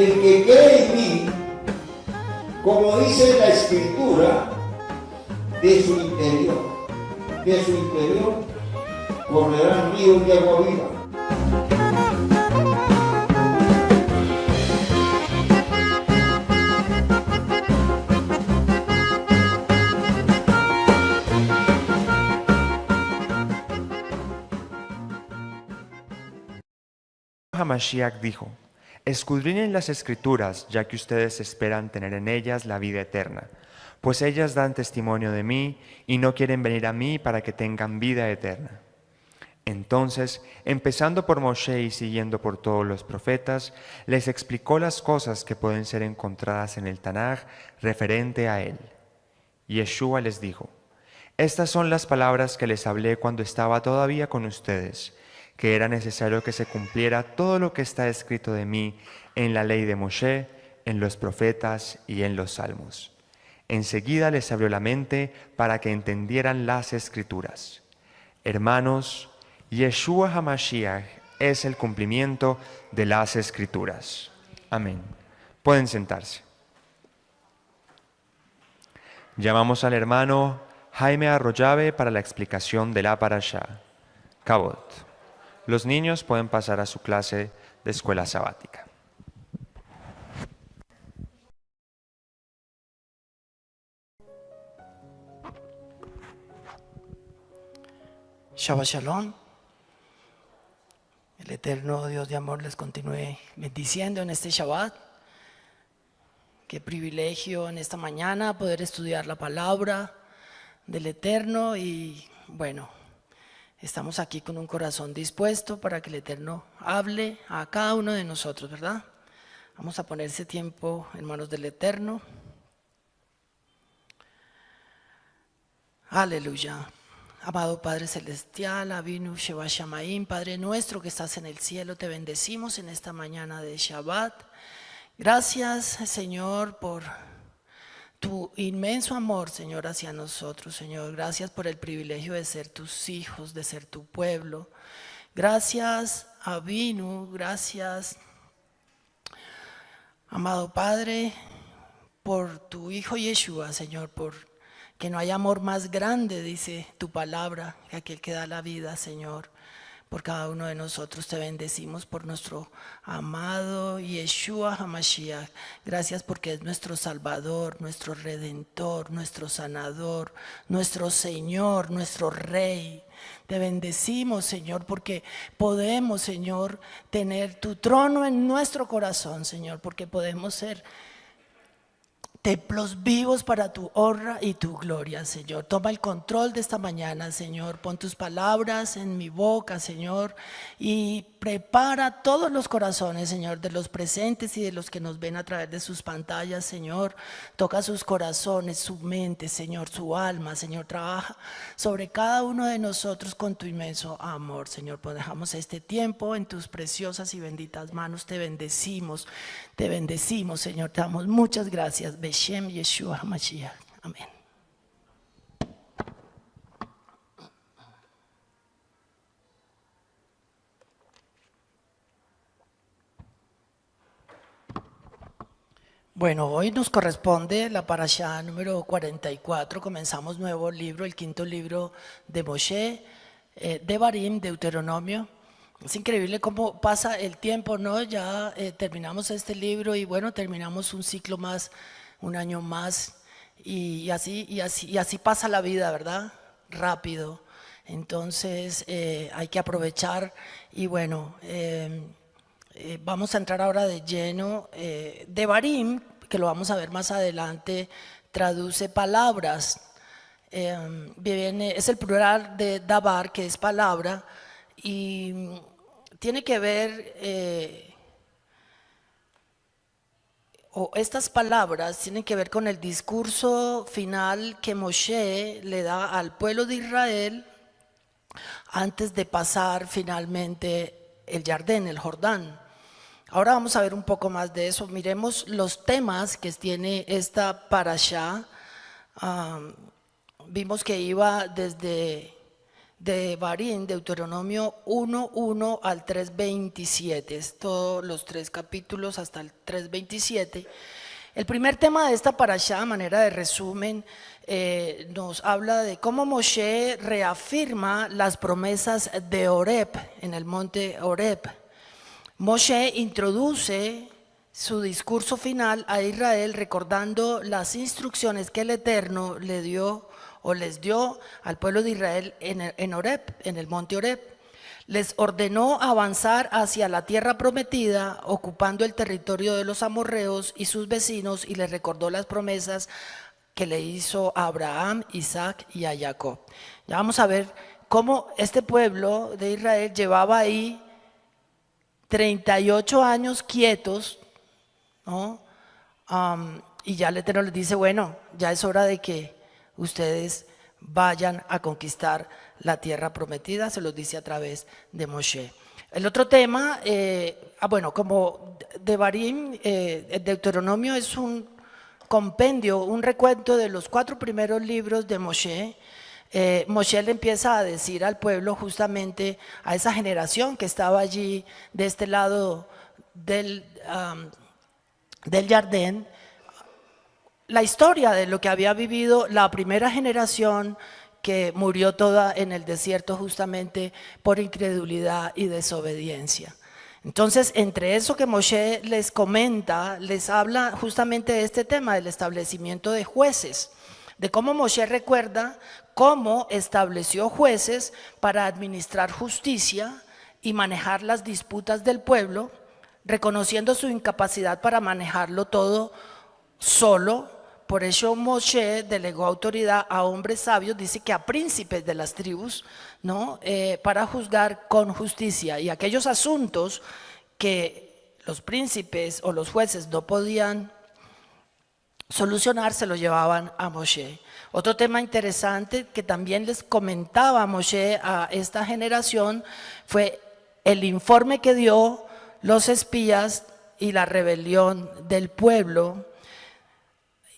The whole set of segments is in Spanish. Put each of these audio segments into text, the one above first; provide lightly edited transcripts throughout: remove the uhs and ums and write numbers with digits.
el que cree en mí, como dice la Escritura, de su interior correrán ríos de agua viva. Hamashiach dijo: escudriñen las Escrituras, ya que ustedes esperan tener en ellas la vida eterna, pues ellas dan testimonio de mí y no quieren venir a mí para que tengan vida eterna. Entonces, empezando por Moshe y siguiendo por todos los profetas, les explicó las cosas que pueden ser encontradas en el Tanaj referente a él. Yeshua les dijo: estas son las palabras que les hablé cuando estaba todavía con ustedes, que era necesario que se cumpliera todo lo que está escrito de mí en la ley de Moshe, en los profetas y en los salmos. Enseguida les abrió la mente para que entendieran las Escrituras. Hermanos, Yeshua HaMashiach es el cumplimiento de las Escrituras. Amén. Pueden sentarse. Llamamos al hermano Jaime Arroyave para la explicación de la parashá. Kabot. Los niños pueden pasar a su clase de escuela sabática. Shabbat Shalom. El eterno Dios de amor les continúe bendiciendo en este Shabbat. Qué privilegio en esta mañana poder estudiar la palabra del Eterno y bueno, estamos aquí con un corazón dispuesto para que el Eterno hable a cada uno de nosotros, ¿verdad? Vamos a poner ese tiempo en manos del Eterno. Aleluya. Amado Padre Celestial, Avinu Sheva Shamayim, Padre nuestro que estás en el cielo, te bendecimos en esta mañana de Shabbat. Gracias, Señor, por tu inmenso amor, Señor, hacia nosotros, Señor. Gracias por el privilegio de ser tus hijos, de ser tu pueblo. Gracias, Avinu, gracias, amado Padre, por tu Hijo Yeshua, Señor, por que no hay amor más grande, dice tu palabra, que aquel que da la vida, Señor. Por cada uno de nosotros te bendecimos por nuestro amado Yeshua HaMashiach. Gracias porque es nuestro Salvador, nuestro Redentor, nuestro Sanador, nuestro Señor, nuestro Rey. Te bendecimos, Señor, porque podemos, Señor, tener tu trono en nuestro corazón, Señor, porque podemos ser templos vivos para tu honra y tu gloria, Señor. Toma el control de esta mañana, Señor. Pon tus palabras en mi boca, Señor, y prepara todos los corazones, Señor, de los presentes y de los que nos ven a través de sus pantallas, Señor. Toca sus corazones, su mente, Señor, su alma, Señor. Trabaja sobre cada uno de nosotros con tu inmenso amor, Señor. Pues dejamos este tiempo en tus preciosas y benditas manos. Te bendecimos, Señor. Te damos muchas gracias. Beshem Yeshua HaMashiach. Amén. Bueno, hoy nos corresponde la parashá número 44. Comenzamos nuevo libro, el quinto libro de Moshe, Devarim, Deuteronomio. Es increíble cómo pasa el tiempo, ¿no? Ya terminamos este libro y bueno, terminamos un ciclo más, un año más y así pasa la vida, ¿verdad? Rápido. Entonces hay que aprovechar y bueno, vamos a entrar ahora de lleno. Devarim, que lo vamos a ver más adelante, traduce palabras. Es el plural de davar, que es palabra, y tiene que ver, estas palabras tienen que ver con el discurso final que Moshe le da al pueblo de Israel antes de pasar finalmente el Jardín, el Jordán. Ahora vamos a ver un poco más de eso. Miremos los temas que tiene esta parashá. Vimos que iba desde de Barín, Deuteronomio 1:1 al 3:27, es todos los 3 capítulos hasta el 3:27. El primer tema de esta parashá, a manera de resumen, nos habla de cómo Moshe reafirma las promesas de Horeb, en el monte Horeb. Moshe introduce su discurso final a Israel recordando las instrucciones que el Eterno le dio o les dio al pueblo de Israel en Horeb, en el monte Horeb. Les ordenó avanzar hacia la tierra prometida, ocupando el territorio de los amorreos y sus vecinos, y les recordó las promesas que le hizo a Abraham, Isaac y a Jacob. Ya vamos a ver cómo este pueblo de Israel llevaba ahí 38 años quietos, ¿no? Y ya el Eterno les dice, bueno, ya es hora de que ustedes vayan a conquistar la tierra prometida, se los dice a través de Moshe. El otro tema, bueno, como Devarim, el Deuteronomio es un compendio, un recuento de los 4 primeros libros de Moshe. Moshe le empieza a decir al pueblo, justamente a esa generación que estaba allí de este lado del Jardín, la historia de lo que había vivido la primera generación que murió toda en el desierto justamente por incredulidad y desobediencia. Entonces, entre eso que Moshe les comenta, les habla justamente de este tema del establecimiento de jueces, de cómo Moshe recuerda cómo estableció jueces para administrar justicia y manejar las disputas del pueblo, reconociendo su incapacidad para manejarlo todo solo. Por eso Moshe delegó autoridad a hombres sabios, dice que a príncipes de las tribus, ¿no? Para juzgar con justicia, y aquellos asuntos que los príncipes o los jueces no podían solucionar, se lo llevaban a Moshe. Otro tema interesante que también les comentaba Moshe a esta generación fue el informe que dio los espías y la rebelión del pueblo.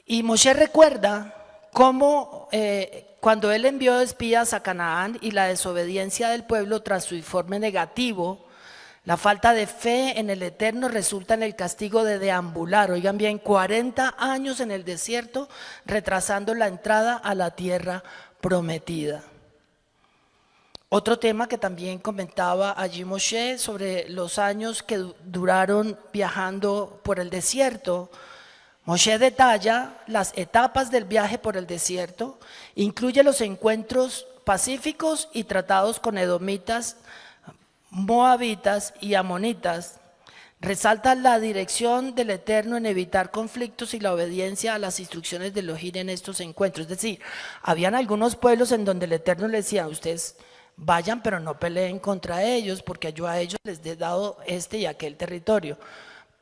Y Moshe recuerda cómo cuando él envió espías a Canaán y la desobediencia del pueblo tras su informe negativo, la falta de fe en el Eterno resulta en el castigo de deambular, oigan bien, 40 años en el desierto, retrasando la entrada a la tierra prometida. Otro tema que también comentaba allí Moshe sobre los años que duraron viajando por el desierto. Moshe detalla las etapas del viaje por el desierto, incluye los encuentros pacíficos y tratados con edomitas, moabitas y amonitas. Resalta la dirección del Eterno en evitar conflictos y la obediencia a las instrucciones de Elohim en estos encuentros. Es decir, habían algunos pueblos en donde el Eterno les decía, ustedes vayan pero no peleen contra ellos porque yo a ellos les he dado este y aquel territorio.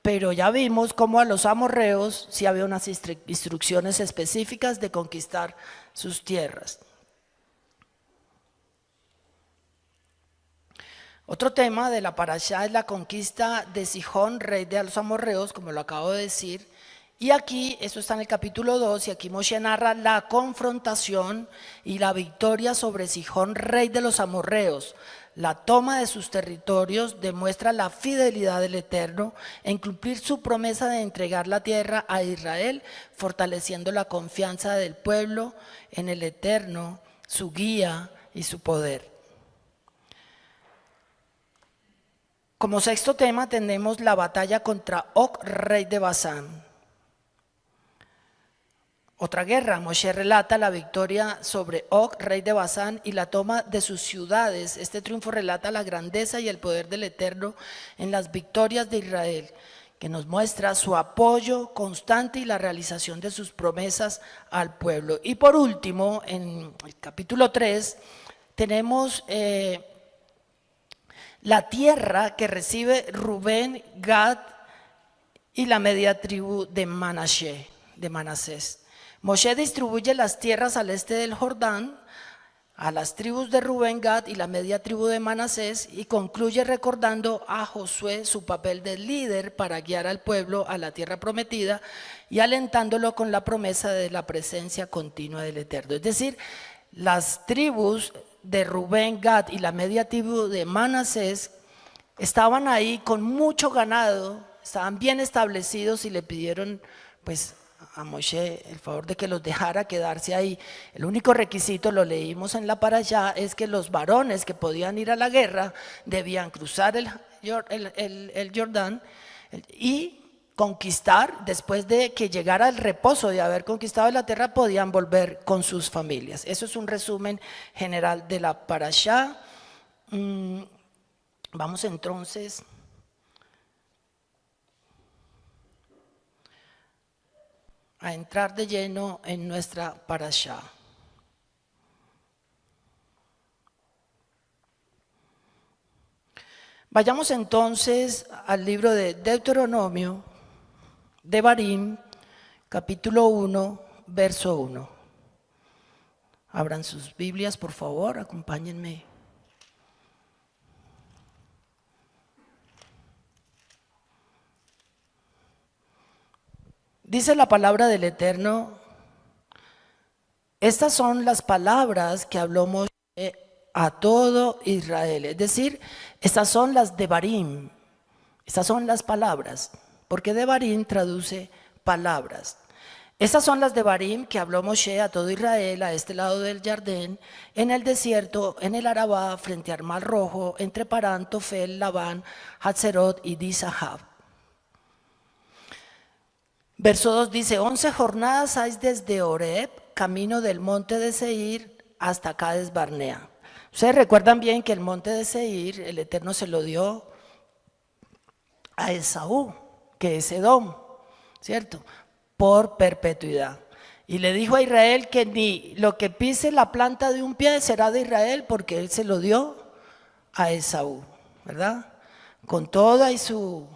Pero ya vimos cómo a los amorreos sí había unas instrucciones específicas de conquistar sus tierras. Otro tema de la parashá es la conquista de Sihón, rey de los amorreos, como lo acabo de decir. Y aquí, esto está en el capítulo 2, y aquí Moshe narra la confrontación y la victoria sobre Sihón, rey de los amorreos. La toma de sus territorios demuestra la fidelidad del Eterno en cumplir su promesa de entregar la tierra a Israel, fortaleciendo la confianza del pueblo en el Eterno, su guía y su poder. Como sexto tema tenemos la batalla contra Og, rey de Basán. Otra guerra, Moshe relata la victoria sobre Og, rey de Basán, y la toma de sus ciudades. Este triunfo relata la grandeza y el poder del Eterno en las victorias de Israel, que nos muestra su apoyo constante y la realización de sus promesas al pueblo. Y por último, en el capítulo 3, tenemos la tierra que recibe Rubén, Gad y la media tribu de Manasés. Moshe distribuye las tierras al este del Jordán a las tribus de Rubén, Gad y la media tribu de Manasés, y concluye recordando a Josué su papel de líder para guiar al pueblo a la tierra prometida y alentándolo con la promesa de la presencia continua del Eterno. Es decir, las tribus de Rubén, Gad y la media tribu de Manasés estaban ahí con mucho ganado, estaban bien establecidos y le pidieron pues a Moshe el favor de que los dejara quedarse ahí. El único requisito, lo leímos en la parashá, es que los varones que podían ir a la guerra debían cruzar el Jordán y conquistar. Después de que llegara el reposo de haber conquistado la tierra, podían volver con sus familias. Eso es un resumen general de la parashá. Vamos entonces a entrar de lleno en nuestra parashá. Vayamos entonces al libro de Deuteronomio, Devarim, capítulo 1, verso 1. Abran sus Biblias, por favor, acompáñenme. Dice la palabra del Eterno: estas son las palabras que habló Moshe a todo Israel. Es decir, estas son las Devarim, estas son las palabras, porque Devarim traduce palabras. Estas son las Devarim que habló Moshe a todo Israel a este lado del Jordán, en el desierto, en el Arabá, frente al Mar Rojo, entre Parán, Tofel, Labán, Hatzerot y Dizahab. Verso 2 dice: 11 jornadas hay desde Horeb, camino del monte de Seir, hasta Cades Barnea. Ustedes recuerdan bien que el monte de Seir, el Eterno se lo dio a Esaú, que es Edom, ¿cierto? Por perpetuidad. Y le dijo a Israel que ni lo que pise la planta de un pie será de Israel, porque él se lo dio a Esaú, ¿verdad? Con toda y su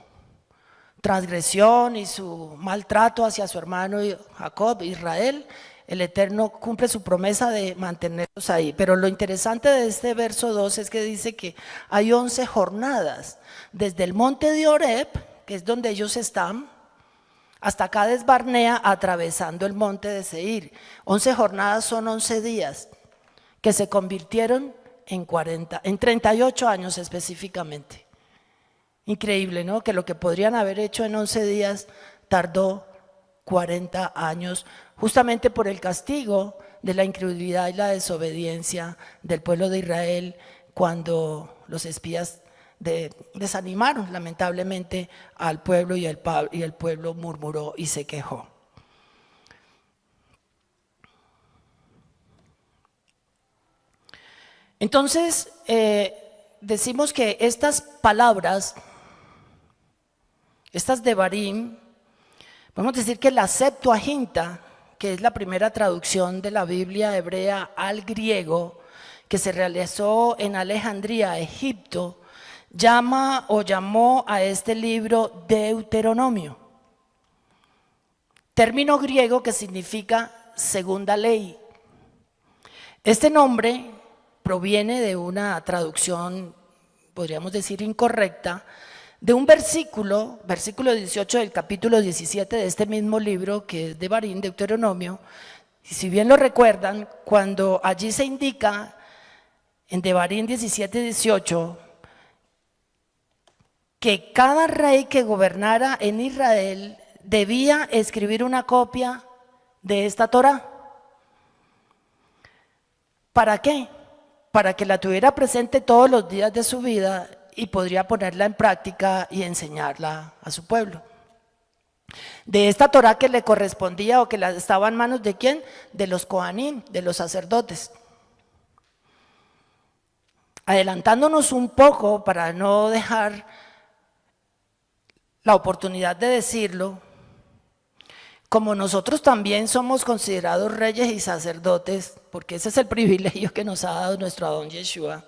transgresión y su maltrato hacia su hermano Jacob, Israel, el Eterno cumple su promesa de mantenerlos ahí. Pero lo interesante de este verso 2 es que dice que hay 11 jornadas, desde el monte de Horeb, que es donde ellos están, hasta Cades Barnea, atravesando el monte de Seir. 11 jornadas son 11 días, que se convirtieron en 38 años específicamente. Increíble, ¿no? Que lo que podrían haber hecho en 11 días tardó 40 años, justamente por el castigo de la incredulidad y la desobediencia del pueblo de Israel, cuando los espías desanimaron lamentablemente al pueblo y el pueblo murmuró y se quejó. Entonces, decimos que estas palabras, estas Devarim, podemos decir que la Septuaginta, que es la primera traducción de la Biblia hebrea al griego, que se realizó en Alejandría, Egipto, llamó a este libro Deuteronomio, término griego que significa segunda ley. Este nombre proviene de una traducción, podríamos decir incorrecta, de un versículo 18 del capítulo 17 de este mismo libro, que es Devarim, Deuteronomio. Y si bien lo recuerdan, cuando allí se indica en Devarim 17-18 que cada rey que gobernara en Israel debía escribir una copia de esta Torá. ¿Para qué? Para que la tuviera presente todos los días de su vida y podría ponerla en práctica y enseñarla a su pueblo. De esta Torá que le correspondía o que estaba en manos de ¿quién? De los Kohanim, de los sacerdotes. Adelantándonos un poco para no dejar la oportunidad de decirlo, como nosotros también somos considerados reyes y sacerdotes, porque ese es el privilegio que nos ha dado nuestro Adón Yeshua,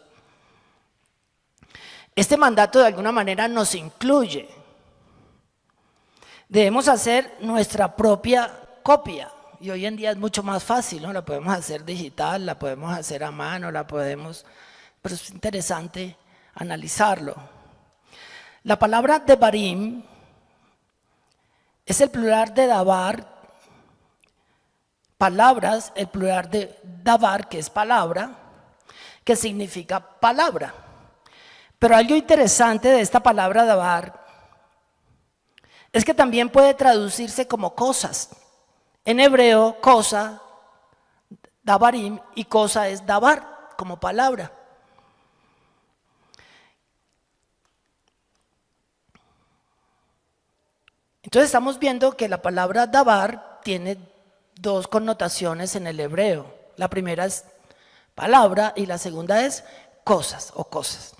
este mandato de alguna manera nos incluye. Debemos hacer nuestra propia copia, y hoy en día es mucho más fácil, ¿no? La podemos hacer digital, la podemos hacer a mano, pero es interesante analizarlo. La palabra Devarim es el plural de Davar, palabras, el plural de Davar, que es palabra, que significa palabra. Pero algo interesante de esta palabra dabar es que también puede traducirse como cosas. En hebreo, cosa, dabarim, y cosa es dabar, como palabra. Entonces estamos viendo que la palabra dabar tiene dos connotaciones en el hebreo. La primera es palabra y la segunda es cosas o cosas.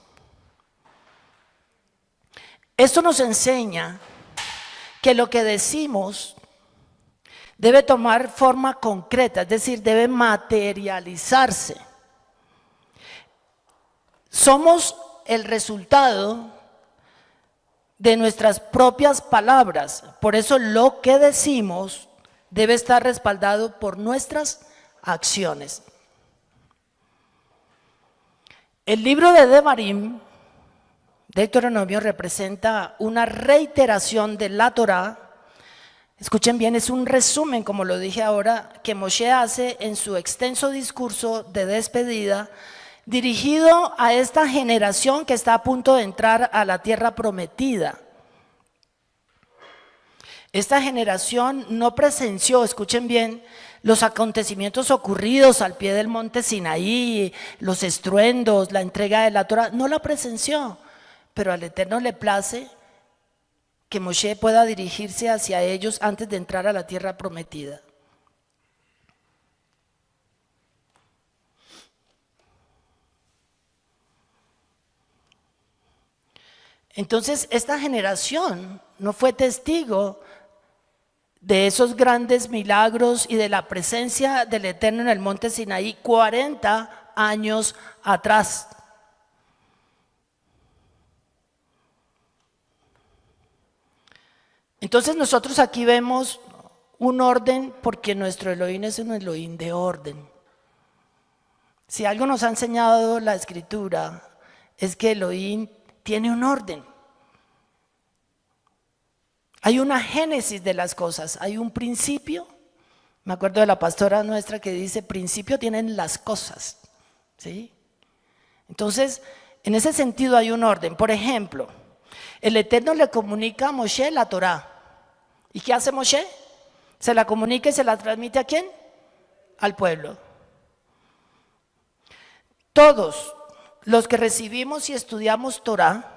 Esto nos enseña que lo que decimos debe tomar forma concreta, es decir, debe materializarse. Somos el resultado de nuestras propias palabras, por eso lo que decimos debe estar respaldado por nuestras acciones. El libro de Devarim, Deuteronomio, representa una reiteración de la Torá. Escuchen bien, es un resumen, como lo dije ahora, que Moshe hace en su extenso discurso de despedida, dirigido a esta generación que está a punto de entrar a la tierra prometida. Esta generación no presenció, escuchen bien, los acontecimientos ocurridos al pie del monte Sinaí, los estruendos, la entrega de la Torá, no la presenció, pero al Eterno le place que Moshe pueda dirigirse hacia ellos antes de entrar a la tierra prometida. Entonces, esta generación no fue testigo de esos grandes milagros y de la presencia del Eterno en el monte Sinaí 40 años atrás. Entonces nosotros aquí vemos un orden porque nuestro Elohim es un Elohim de orden. Si algo nos ha enseñado la Escritura es que Elohim tiene un orden. Hay una génesis de las cosas, hay un principio. Me acuerdo de la pastora nuestra que dice, principio tienen las cosas, ¿sí? Entonces, en ese sentido hay un orden. Por ejemplo, el Eterno le comunica a Moshe la Torá. ¿Y qué hace Moshe? Se la comunica y se la transmite ¿a quién? Al pueblo. Todos los que recibimos y estudiamos Torá,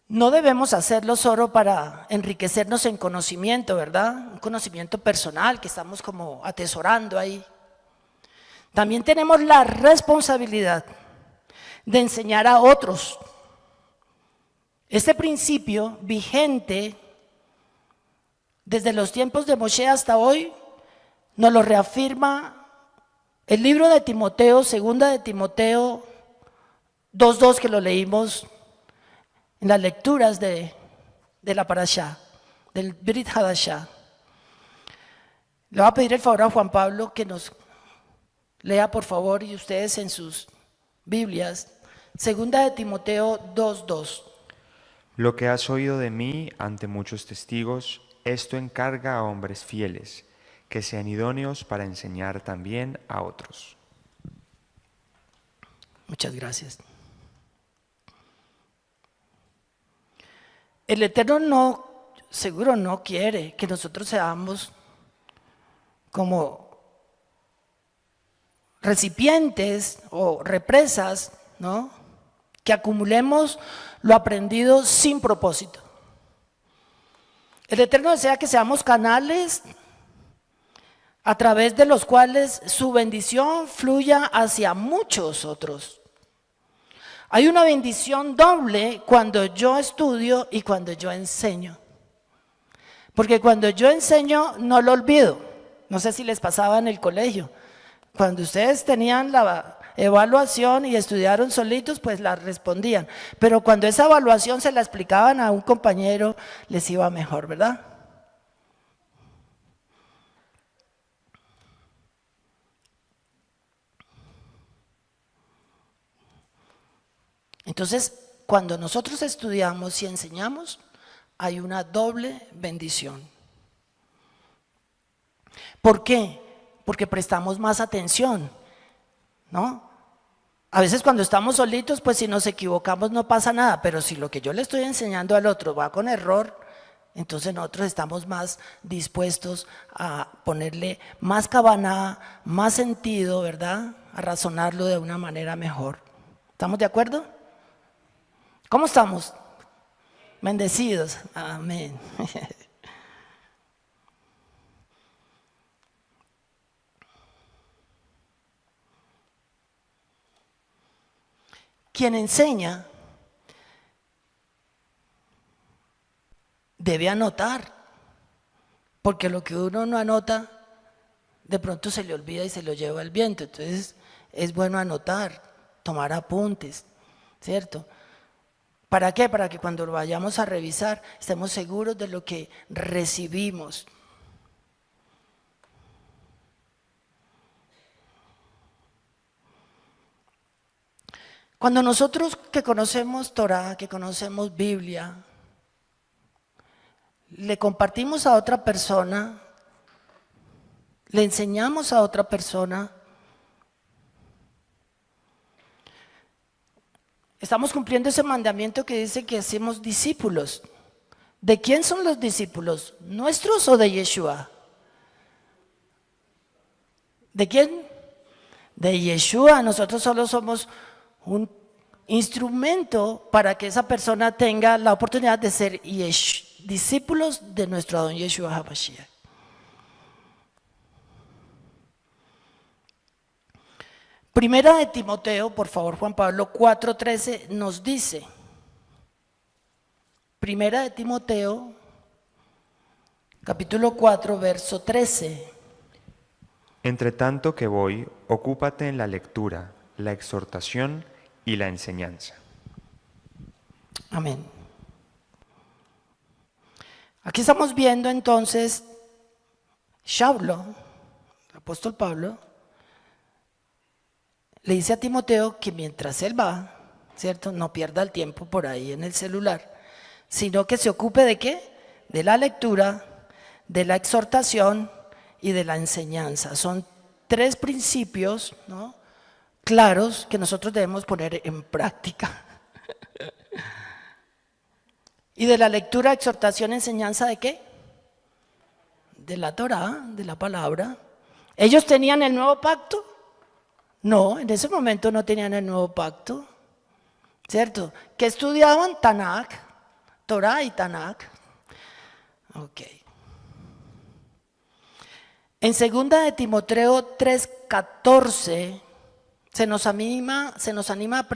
no debemos hacerlo solo para enriquecernos en conocimiento, ¿verdad? Un conocimiento personal que estamos como atesorando ahí. También tenemos la responsabilidad de enseñar a otros. Este principio vigente desde los tiempos de Moshe hasta hoy nos lo reafirma el libro de Timoteo, segunda de Timoteo 2:2, que lo leímos en las lecturas de la Parashá, del Brit Hadashah. Le voy a pedir el favor a Juan Pablo que nos lea, por favor, y ustedes en sus Biblias, segunda de Timoteo 2:2. Lo que has oído de mí ante muchos testigos, esto encarga a hombres fieles, que sean idóneos para enseñar también a otros. Muchas gracias. El Eterno seguro no quiere que nosotros seamos como recipientes o represas, ¿no? Que acumulemos lo aprendido sin propósito. El Eterno desea que seamos canales a través de los cuales su bendición fluya hacia muchos otros. Hay una bendición doble cuando yo estudio y cuando yo enseño. Porque cuando yo enseño no lo olvido. No sé si les pasaba en el colegio. Cuando ustedes tenían la evaluación y estudiaron solitos, pues la respondían. Pero cuando esa evaluación se la explicaban a un compañero, les iba mejor, ¿verdad? Entonces, cuando nosotros estudiamos y enseñamos, hay una doble bendición. ¿Por qué? porque prestamos más atención, ¿no? A veces cuando estamos solitos, pues si nos equivocamos no pasa nada, pero si lo que yo le estoy enseñando al otro va con error, entonces nosotros estamos más dispuestos a ponerle más cabana, más sentido, ¿verdad? A razonarlo de una manera mejor. ¿Estamos de acuerdo? ¿Cómo estamos? Bendecidos. Amén. Quien enseña debe anotar, porque lo que uno no anota, de pronto se le olvida y se lo lleva el viento. Entonces es bueno anotar, tomar apuntes, ¿cierto? ¿Para qué? Para que cuando lo vayamos a revisar estemos seguros de lo que recibimos. Cuando nosotros que conocemos Torá, que conocemos Biblia, le compartimos a otra persona, le enseñamos a otra persona, estamos cumpliendo ese mandamiento que dice que hacemos discípulos. ¿De quién son los discípulos? ¿Nuestros o de Yeshua? ¿De quién? De Yeshua. Nosotros solo somos un instrumento para que esa persona tenga la oportunidad de ser discípulos de nuestro Adón Yeshua HaMashiach. Primera de Timoteo, por favor, Juan Pablo 4:13 nos dice, Primera de Timoteo, capítulo 4, verso 13. Entre tanto que voy, ocúpate en la lectura, la exhortación y la enseñanza. Amén. Aquí estamos viendo entonces Saulo, el apóstol Pablo, le dice a Timoteo que mientras él va, ¿cierto? No pierda el tiempo por ahí en el celular, sino que se ocupe ¿de qué? De la lectura, de la exhortación y de la enseñanza. Son 3 principios, ¿no?, claros que nosotros debemos poner en práctica. ¿Y de la lectura, exhortación, enseñanza de qué? De la Torá, de la palabra. ¿Ellos tenían el nuevo pacto? No, en ese momento no tenían el nuevo pacto, ¿cierto? ¿Qué estudiaban? Tanakh, Torá y Tanakh. Ok. En 2 de Timoteo 3:14 se nos anima a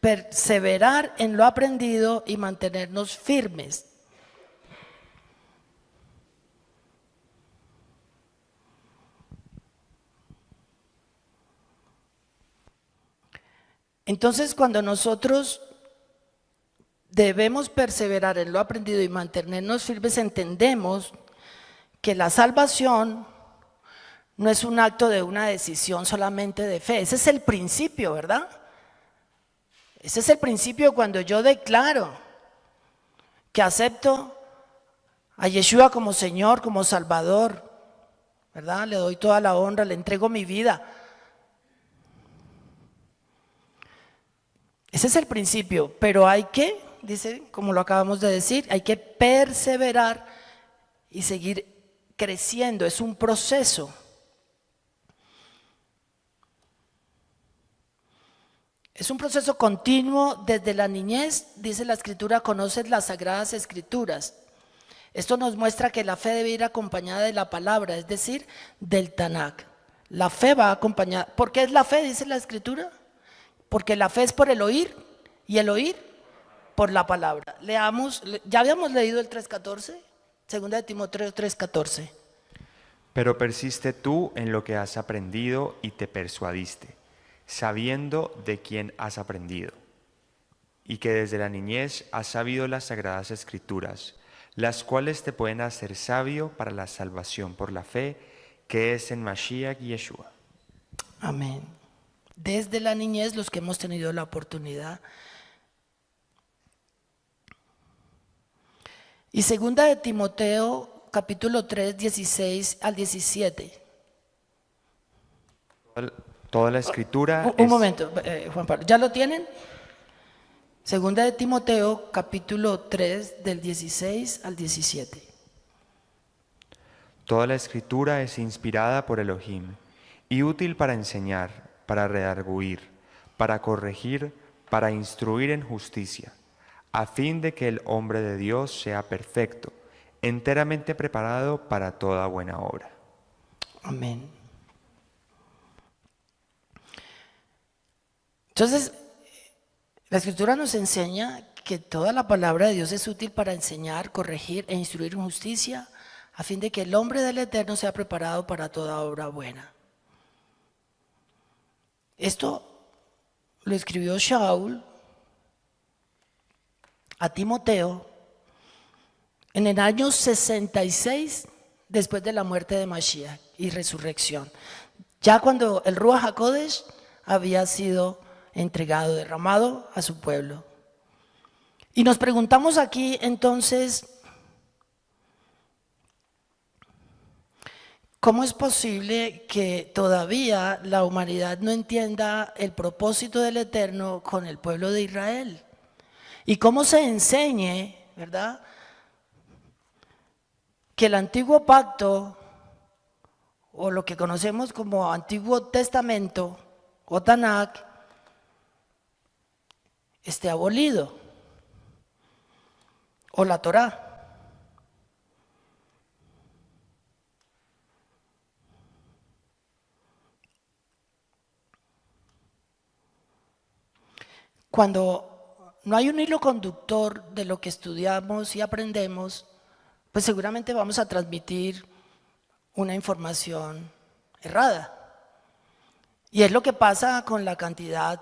perseverar en lo aprendido y mantenernos firmes. Entonces, cuando nosotros debemos perseverar en lo aprendido y mantenernos firmes, entendemos que la salvación no es un acto de una decisión solamente de fe. Ese es el principio, ¿verdad? Ese es el principio cuando yo declaro que acepto a Yeshua como Señor, como Salvador, ¿verdad? Le doy toda la honra, le entrego mi vida. Ese es el principio, pero hay que, dice, como lo acabamos de decir, hay que perseverar y seguir creciendo. Es un proceso. Es un proceso continuo desde la niñez, dice la Escritura, conoces las Sagradas Escrituras. Esto nos muestra que la fe debe ir acompañada de la palabra, es decir, del Tanakh. La fe va acompañada. ¿Por qué es la fe, dice la Escritura? Porque la fe es por el oír y el oír por la palabra. Leamos, ya habíamos leído el 3:14, 2 de Timoteo 3:14. Pero persiste tú en lo que has aprendido y te persuadiste, sabiendo de quién has aprendido, y que desde la niñez has sabido las Sagradas Escrituras, las cuales te pueden hacer sabio para la salvación por la fe que es en Mashiach y Yeshua. Amén. Desde la niñez, los que hemos tenido la oportunidad. Y 2 de Timoteo, capítulo 3, 16 al 17. Toda la escritura Un es... momento, Juan Pablo, ¿ya lo tienen? Segunda de Timoteo, capítulo 3, del 16 al 17. Toda la escritura es inspirada por Elohim y útil para enseñar, para redarguir, para corregir, para instruir en justicia, a fin de que el hombre de Dios sea perfecto, enteramente preparado para toda buena obra. Amén. Entonces, la Escritura nos enseña que toda la palabra de Dios es útil para enseñar, corregir e instruir en justicia, a fin de que el hombre del Eterno sea preparado para toda obra buena. Esto lo escribió Shaul a Timoteo en el año 66 después de la muerte de Mashiach y resurrección. Ya cuando el Ruach HaKodesh había sido entregado, derramado a su pueblo. Y nos preguntamos aquí entonces, ¿cómo es posible que todavía la humanidad no entienda el propósito del Eterno con el pueblo de Israel? Y cómo se enseñe, ¿verdad?, que el antiguo pacto, o lo que conocemos como Antiguo Testamento, o Tanakh, esté abolido, o la Torá. Cuando no hay un hilo conductor de lo que estudiamos y aprendemos, pues seguramente vamos a transmitir una información errada. Y es lo que pasa con la cantidad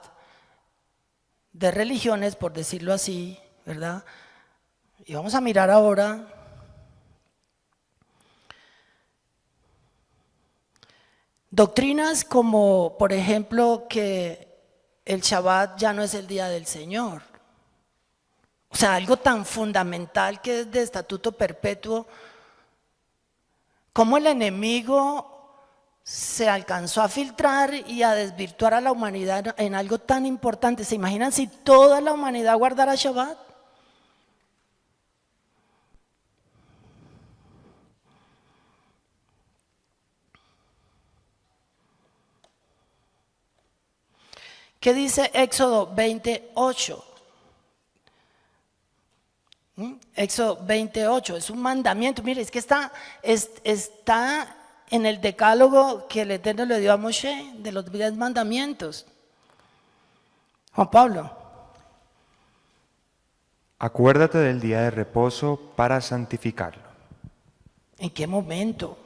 de religiones, por decirlo así, ¿verdad? Y vamos a mirar ahora doctrinas como, por ejemplo, que el Shabbat ya no es el día del Señor. O sea, algo tan fundamental que es de estatuto perpetuo, como el enemigo se alcanzó a filtrar y a desvirtuar a la humanidad en algo tan importante. ¿Se imaginan si toda la humanidad guardara Shabbat? ¿Qué dice Éxodo 28? Éxodo 28 es un mandamiento. Mire, es que está en el decálogo que el Eterno le dio a Moshe de los 10 mandamientos. Juan Pablo. Acuérdate del día de reposo para santificarlo. ¿En qué momento?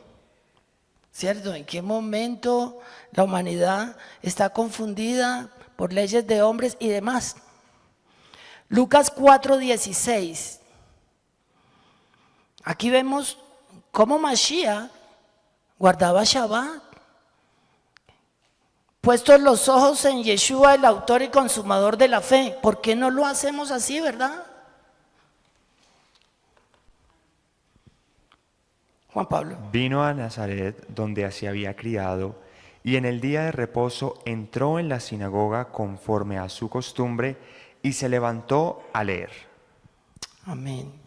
¿Cierto? ¿En qué momento la humanidad está confundida por leyes de hombres y demás? Lucas 4:16. Aquí vemos cómo Mashiach guardaba Shabbat. Puestos los ojos en Yeshua, el autor y consumador de la fe. ¿Por qué no lo hacemos así, verdad? Juan Pablo. Vino a Nazaret, donde se había criado, y en el día de reposo entró en la sinagoga conforme a su costumbre y se levantó a leer. Amén.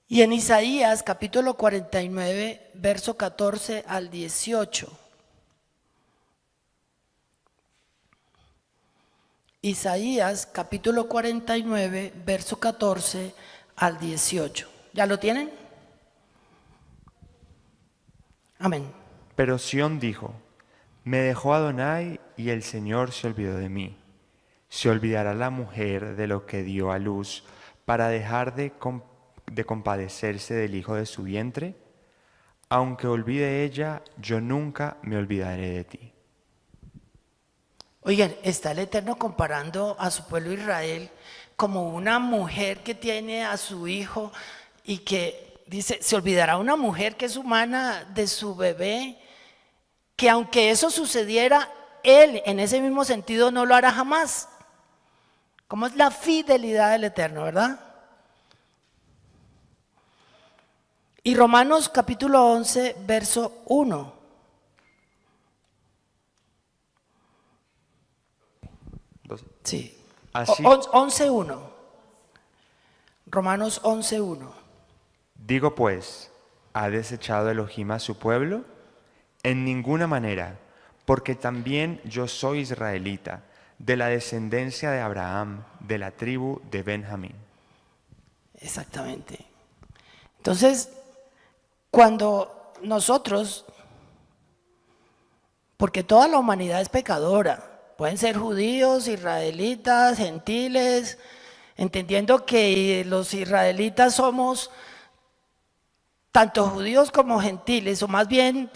Y en Isaías capítulo 49, verso 14 al 18. Isaías capítulo 49, verso 14 al 18. ¿Ya lo tienen? Amén. Pero Sión dijo, me dejó Adonai y el Señor se olvidó de mí. ¿Se olvidará la mujer de lo que dio a luz para dejar de compadecerse del hijo de su vientre? Aunque olvide ella, yo nunca me olvidaré de ti. Oigan, está el Eterno comparando a su pueblo Israel como una mujer que tiene a su hijo y que dice, se olvidará una mujer que es humana de su bebé, que aunque eso sucediera, él en ese mismo sentido no lo hará jamás. ¿Cómo es la fidelidad del Eterno, verdad? Y Romanos capítulo 11, verso 1. 12. Sí. Así, 11:1. Romanos 11:1. digo pues, ¿ha desechado Elohim a su pueblo? En ninguna manera, porque también yo soy israelita, de la descendencia de Abraham, de la tribu de Benjamín. Exactamente. Entonces, cuando nosotros, porque toda la humanidad es pecadora, pueden ser judíos, israelitas, gentiles, entendiendo que los israelitas somos tanto judíos como gentiles, o más bien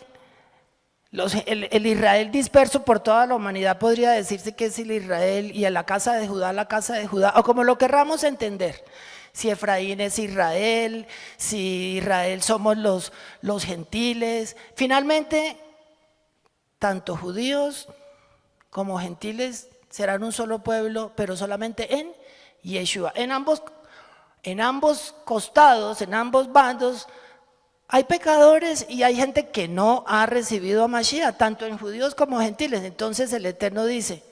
el Israel disperso por toda la humanidad podría decirse que es el Israel y a la casa de Judá, o como lo querramos entender. Si Efraín es Israel, si Israel somos los gentiles. Finalmente, tanto judíos como gentiles serán un solo pueblo, pero solamente en Yeshua. En ambos costados, en ambos bandos, hay pecadores y hay gente que no ha recibido a Mashiach, tanto en judíos como gentiles. Entonces el Eterno dice,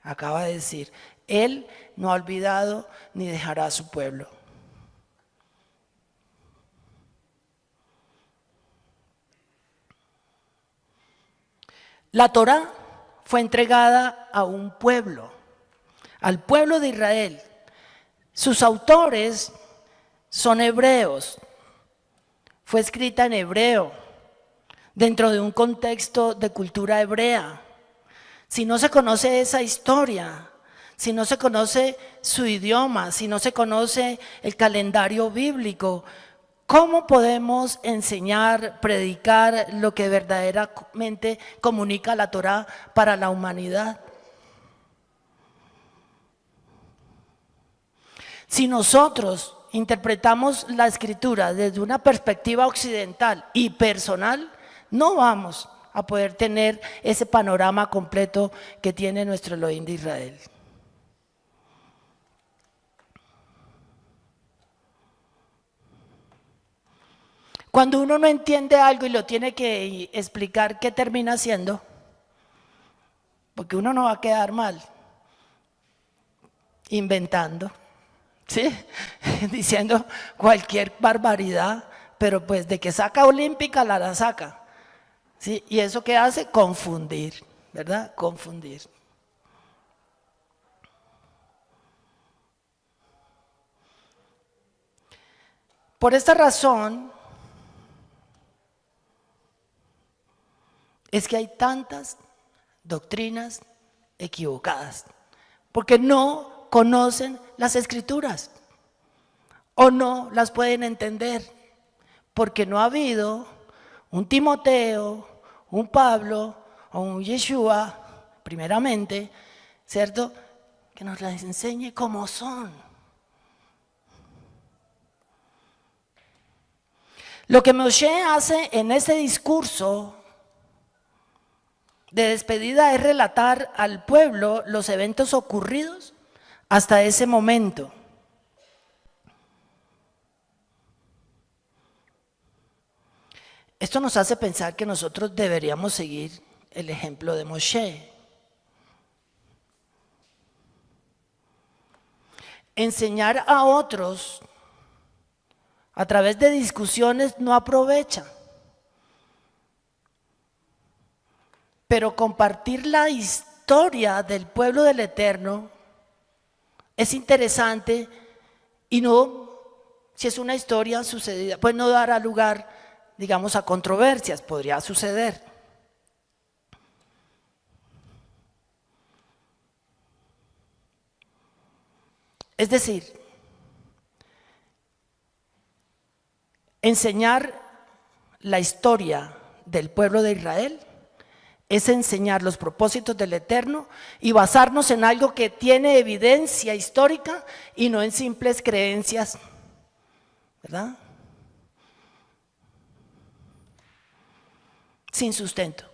acaba de decir, Él no ha olvidado ni dejará a su pueblo. La Torá fue entregada a un pueblo, al pueblo de Israel. Sus autores son hebreos. Fue escrita en hebreo, dentro de un contexto de cultura hebrea. Si no se conoce esa historia, si no se conoce su idioma, si no se conoce el calendario bíblico, ¿cómo podemos enseñar, predicar lo que verdaderamente comunica la Torá para la humanidad? Si nosotros interpretamos la escritura desde una perspectiva occidental y personal, no vamos a poder tener ese panorama completo que tiene nuestro Elohim de Israel. Cuando uno no entiende algo y lo tiene que explicar, ¿qué termina haciendo? Porque uno no va a quedar mal inventando, ¿sí? Diciendo cualquier barbaridad, pero pues de que saca olímpica la saca, ¿sí? Y eso ¿qué hace? Confundir, ¿verdad? Confundir. Por esta razón es que hay tantas doctrinas equivocadas, porque no conocen las escrituras o no las pueden entender, porque no ha habido un Timoteo, un Pablo o un Yeshua, primeramente, ¿cierto?, que nos las enseñe como son. Lo que Moshe hace en ese discurso de despedida es relatar al pueblo los eventos ocurridos hasta ese momento. Esto nos hace pensar que nosotros deberíamos seguir el ejemplo de Moshe. Enseñar a otros a través de discusiones no aprovecha. Pero compartir la historia del pueblo del Eterno es interesante y no, si es una historia sucedida, pues no dará lugar, digamos, a controversias, podría suceder. Es decir, enseñar la historia del pueblo de Israel es enseñar los propósitos del Eterno y basarnos en algo que tiene evidencia histórica y no en simples creencias, ¿verdad? Sin sustento.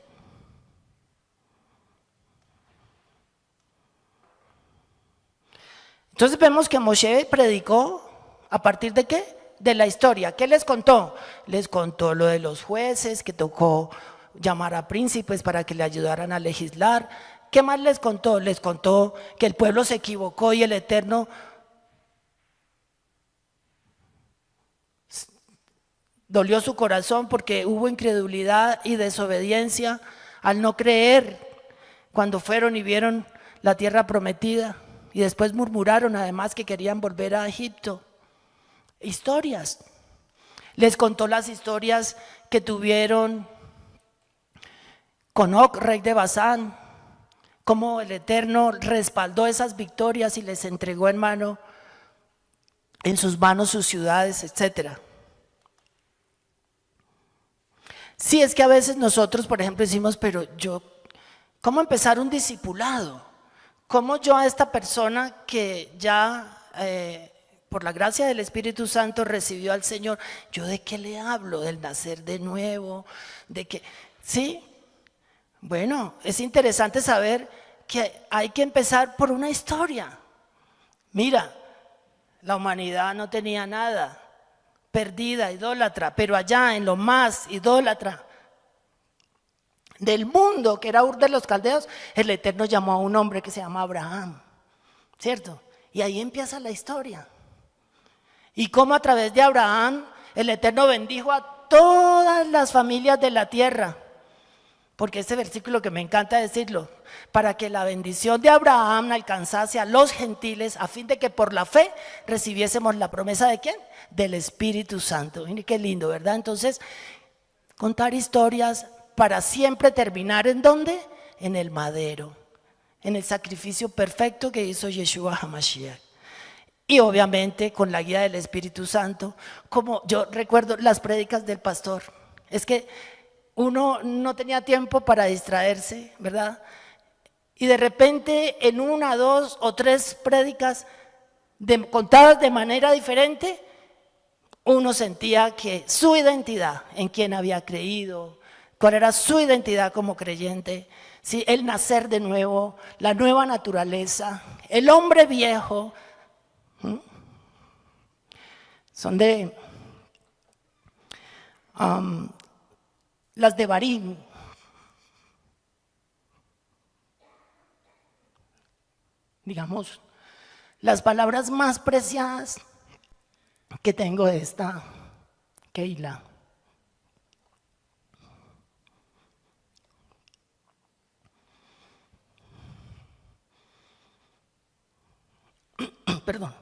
Entonces vemos que Moshe predicó a partir de ¿qué? De la historia. ¿Qué les contó? Les contó lo de los jueces, que tocó llamar a príncipes para que le ayudaran a legislar, ¿Qué más les contó? Les contó que el pueblo se equivocó y el Eterno dolió su corazón porque hubo incredulidad y desobediencia al no creer cuando fueron y vieron la tierra prometida. Y después murmuraron además que querían volver a Egipto. Historias. Les contó las historias que tuvieron con Og, rey de Basán, cómo el Eterno respaldó esas victorias y les entregó en sus manos sus ciudades, etc. Sí, es que a veces nosotros, por ejemplo, decimos, pero ¿cómo empezar un discipulado? ¿Cómo yo a esta persona que ya por la gracia del Espíritu Santo recibió al Señor, yo de qué le hablo? Del nacer de nuevo, de que, ¿sí? Bueno, es interesante saber que hay que empezar por una historia. Mira, la humanidad no tenía nada, perdida, idólatra, pero allá en lo más idólatra del mundo, que era Ur de los Caldeos, el Eterno llamó a un hombre que se llama Abraham, ¿cierto? Y ahí empieza la historia. Y cómo a través de Abraham el Eterno bendijo a todas las familias de la tierra. Porque este versículo que me encanta decirlo, para que la bendición de Abraham alcanzase a los gentiles, a fin de que por la fe recibiésemos la promesa ¿de quién? Del Espíritu Santo. Miren qué lindo, ¿verdad? Entonces, contar historias para siempre terminar ¿en dónde? En el madero, en el sacrificio perfecto que hizo Yeshua HaMashiach. Y obviamente con la guía del Espíritu Santo, como yo recuerdo las prédicas del pastor, es que uno no tenía tiempo para distraerse, ¿verdad? Y de repente en 1, 2 o 3 prédicas contadas de manera diferente, uno sentía que su identidad, en quién había creído, cuál era su identidad como creyente, ¿sí? El nacer de nuevo, la nueva naturaleza, el hombre viejo, son de las de Barín. Digamos, las palabras más preciadas que tengo de esta Keila. Perdón.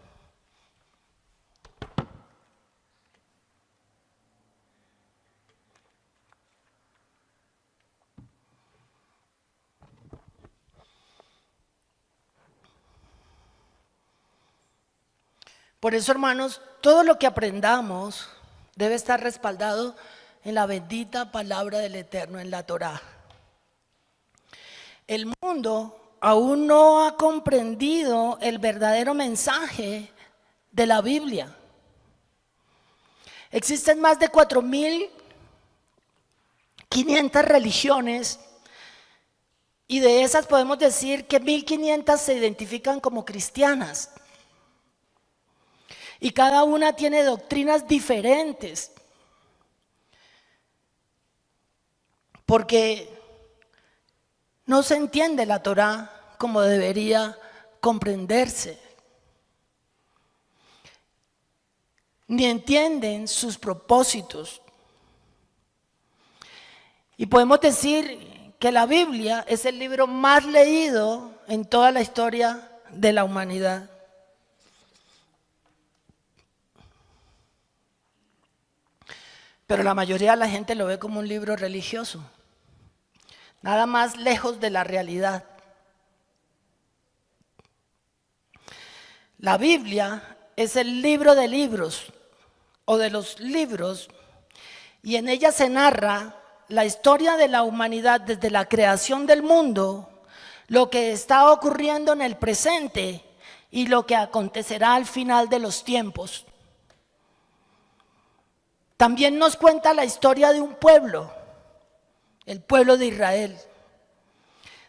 Por eso, hermanos, todo lo que aprendamos debe estar respaldado en la bendita palabra del Eterno, en la Torá. El mundo aún no ha comprendido el verdadero mensaje de la Biblia. Existen más de 4.500 religiones y de esas podemos decir que 1.500 se identifican como cristianas. Y cada una tiene doctrinas diferentes. Porque no se entiende la Torá como debería comprenderse. Ni entienden sus propósitos. Y podemos decir que la Biblia es el libro más leído en toda la historia de la humanidad. Pero la mayoría de la gente lo ve como un libro religioso, nada más lejos de la realidad. La Biblia es el libro de libros o de los libros y en ella se narra la historia de la humanidad desde la creación del mundo, lo que está ocurriendo en el presente y lo que acontecerá al final de los tiempos. También nos cuenta la historia de un pueblo, el pueblo de Israel.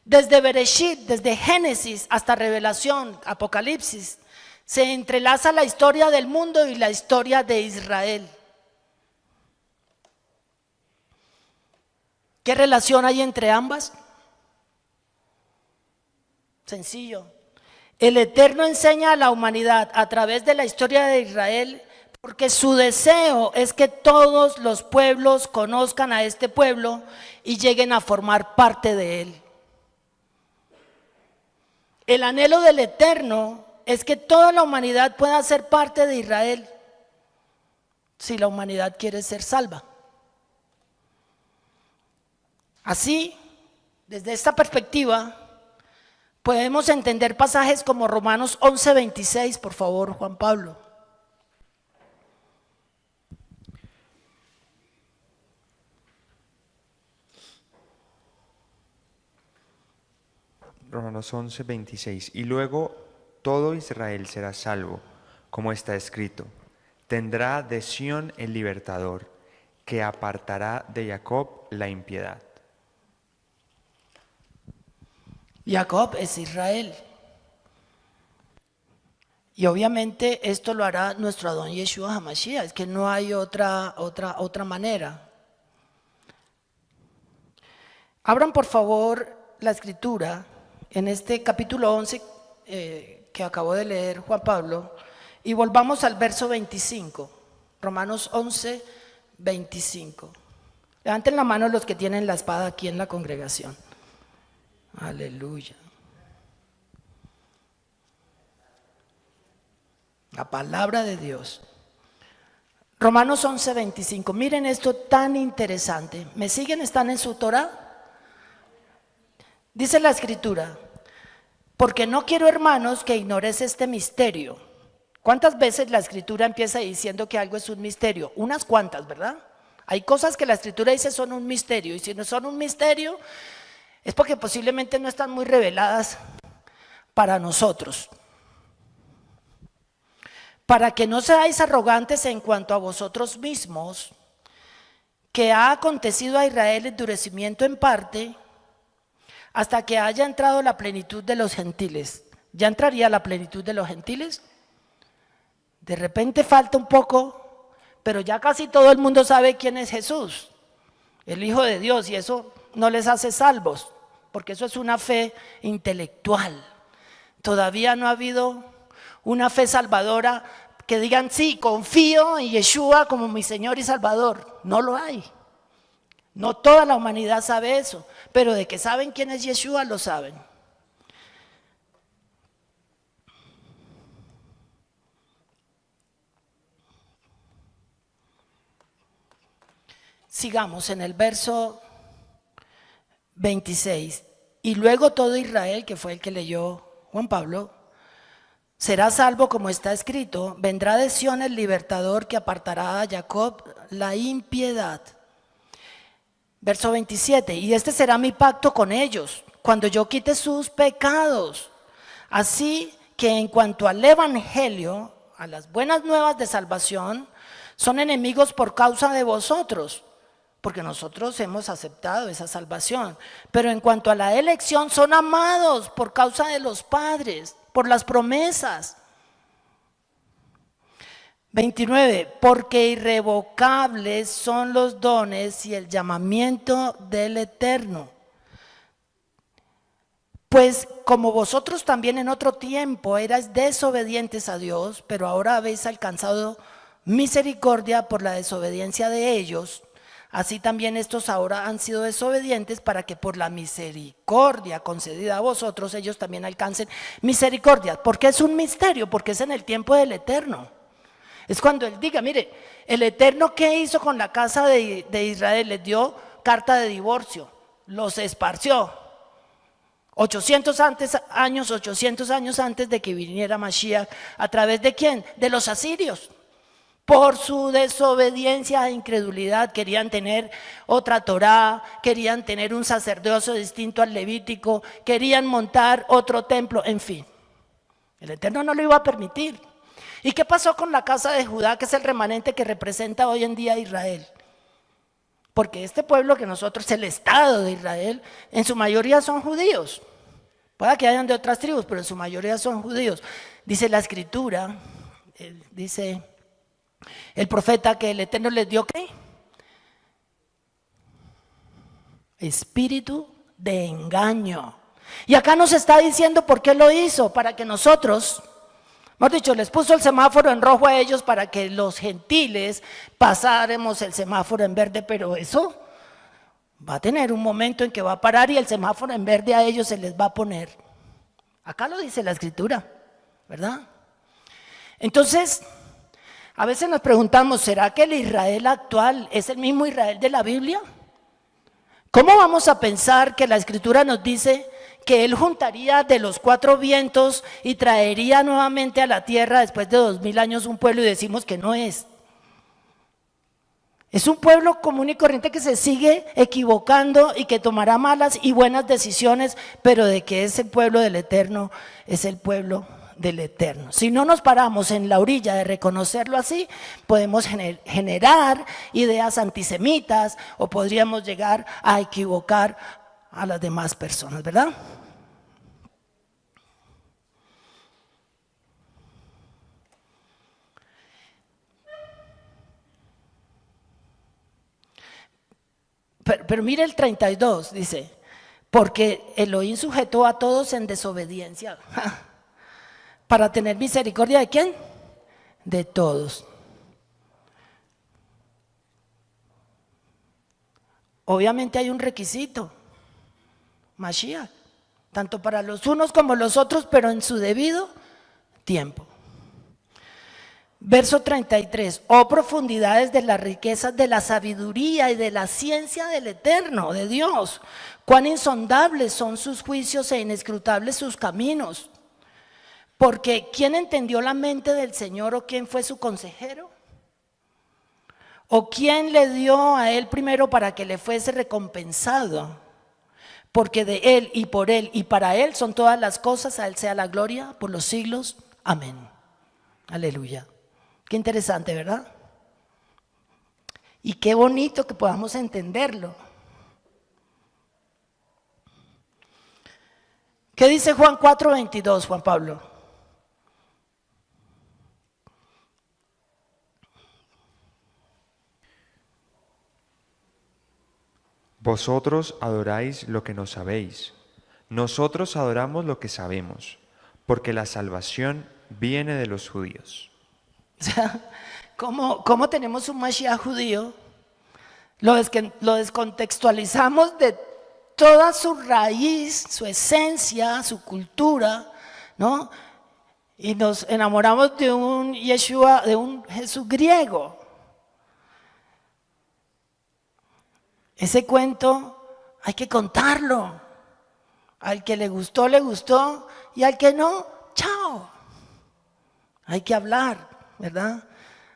Desde Bereshit, desde Génesis hasta Revelación, Apocalipsis, se entrelaza la historia del mundo y la historia de Israel. ¿Qué relación hay entre ambas? Sencillo. El Eterno enseña a la humanidad a través de la historia de Israel, porque su deseo es que todos los pueblos conozcan a este pueblo y lleguen a formar parte de él. El anhelo del Eterno es que toda la humanidad pueda ser parte de Israel, si la humanidad quiere ser salva. Así, desde esta perspectiva, podemos entender pasajes como Romanos 11:26, por favor, Juan Pablo. Romanos 11:26. Y luego todo Israel será salvo, como está escrito. Tendrá de Sión el libertador, que apartará de Jacob la impiedad. Jacob es Israel. Y obviamente esto lo hará nuestro Adón Yeshua HaMashiach, es que no hay otra manera. Abran por favor la escritura en este capítulo 11 que acabó de leer Juan Pablo y volvamos al verso 25, Romanos 11:25. Levanten la mano los que tienen la espada aquí en la congregación. Aleluya. La palabra de Dios. Romanos 11:25. Miren esto tan interesante. ¿Me siguen? ¿Están en su Torah? Dice la escritura: porque no quiero, hermanos, que ignores este misterio. ¿Cuántas veces la escritura empieza diciendo que algo es un misterio? Unas cuantas, ¿verdad? Hay cosas que la escritura dice son un misterio, y si no son un misterio es porque posiblemente no están muy reveladas para nosotros. Para que no seáis arrogantes en cuanto a vosotros mismos, que ha acontecido a Israel endurecimiento en parte, hasta que haya entrado la plenitud de los gentiles. ¿Ya entraría la plenitud de los gentiles? De repente falta un poco, pero ya casi todo el mundo sabe quién es Jesús, el Hijo de Dios, y eso no les hace salvos, porque eso es una fe intelectual. Todavía no ha habido una fe salvadora que digan, sí, confío en Yeshua como mi Señor y Salvador. No lo hay. No toda la humanidad sabe eso, pero de que saben quién es Yeshua, lo saben. Sigamos en el verso 26. Y luego todo Israel, que fue el que leyó Juan Pablo, será salvo como está escrito, vendrá de Sión el libertador que apartará a Jacob la impiedad. Verso 27, y este será mi pacto con ellos, cuando yo quite sus pecados. Así que en cuanto al evangelio, a las buenas nuevas de salvación, son enemigos por causa de vosotros, porque nosotros hemos aceptado esa salvación. Pero en cuanto a la elección, son amados por causa de los padres, por las promesas. 29, porque irrevocables son los dones y el llamamiento del Eterno. Pues como vosotros también en otro tiempo erais desobedientes a Dios, pero ahora habéis alcanzado misericordia por la desobediencia de ellos, así también estos ahora han sido desobedientes para que por la misericordia concedida a vosotros ellos también alcancen misericordia. Porque es un misterio, porque es en el tiempo del Eterno. Es cuando Él diga, mire, el Eterno, ¿qué hizo con la casa de Israel? Les dio carta de divorcio, los esparció. 800 años antes de que viniera Mashiach. ¿A través de quién? De los asirios. Por su desobediencia e incredulidad querían tener otra Torá, querían tener un sacerdocio distinto al levítico, querían montar otro templo, en fin. El Eterno no lo iba a permitir. ¿Y qué pasó con la casa de Judá, que es el remanente que representa hoy en día a Israel? Porque este pueblo que nosotros, el Estado de Israel, en su mayoría son judíos. Puede que hayan de otras tribus, pero en su mayoría son judíos. Dice la Escritura, dice el profeta, que el Eterno les dio ¿qué? Espíritu de engaño. Y acá nos está diciendo por qué lo hizo, para que nosotros, mejor dicho, les puso el semáforo en rojo a ellos para que los gentiles pasáramos el semáforo en verde, pero eso va a tener un momento en que va a parar y el semáforo en verde a ellos se les va a poner. Acá lo dice la Escritura, ¿verdad? Entonces, a veces nos preguntamos, ¿será que el Israel actual es el mismo Israel de la Biblia? ¿Cómo vamos a pensar que la Escritura nos dice que Él juntaría de los 4 vientos y traería nuevamente a la tierra después de 2000 años un pueblo y decimos que no es? Es un pueblo común y corriente que se sigue equivocando y que tomará malas y buenas decisiones, pero de que es el pueblo del Eterno, es el pueblo del Eterno. Si no nos paramos en la orilla de reconocerlo así, podemos generar ideas antisemitas o podríamos llegar a equivocar a las demás personas, ¿verdad? Pero mire el 32, dice, porque Elohim sujetó a todos en desobediencia. ¿Para tener misericordia de quién? De todos. Obviamente hay un requisito, Mashiach, tanto para los unos como los otros, pero en su debido tiempo. Verso 33, oh profundidades de las riquezas de la sabiduría y de la ciencia del Eterno, de Dios, cuán insondables son sus juicios e inescrutables sus caminos. Porque ¿quién entendió la mente del Señor o quién fue su consejero? ¿O quién le dio a él primero para que le fuese recompensado? Porque de él y para él son todas las cosas, a él sea la gloria por los siglos. Amén. Aleluya. Qué interesante, ¿verdad? Y qué bonito que podamos entenderlo. ¿Qué dice Juan 4:22, Juan Pablo? Vosotros adoráis lo que no sabéis, nosotros adoramos lo que sabemos, porque la salvación viene de los judíos. O sea, ¿cómo tenemos un Mashiach judío? Lo descontextualizamos de toda su raíz, su esencia, su cultura, ¿no? Y nos enamoramos de un Yeshua, de un Jesús griego. Ese cuento hay que contarlo. Al que le gustó, y al que no, chao. Hay que hablar, ¿verdad?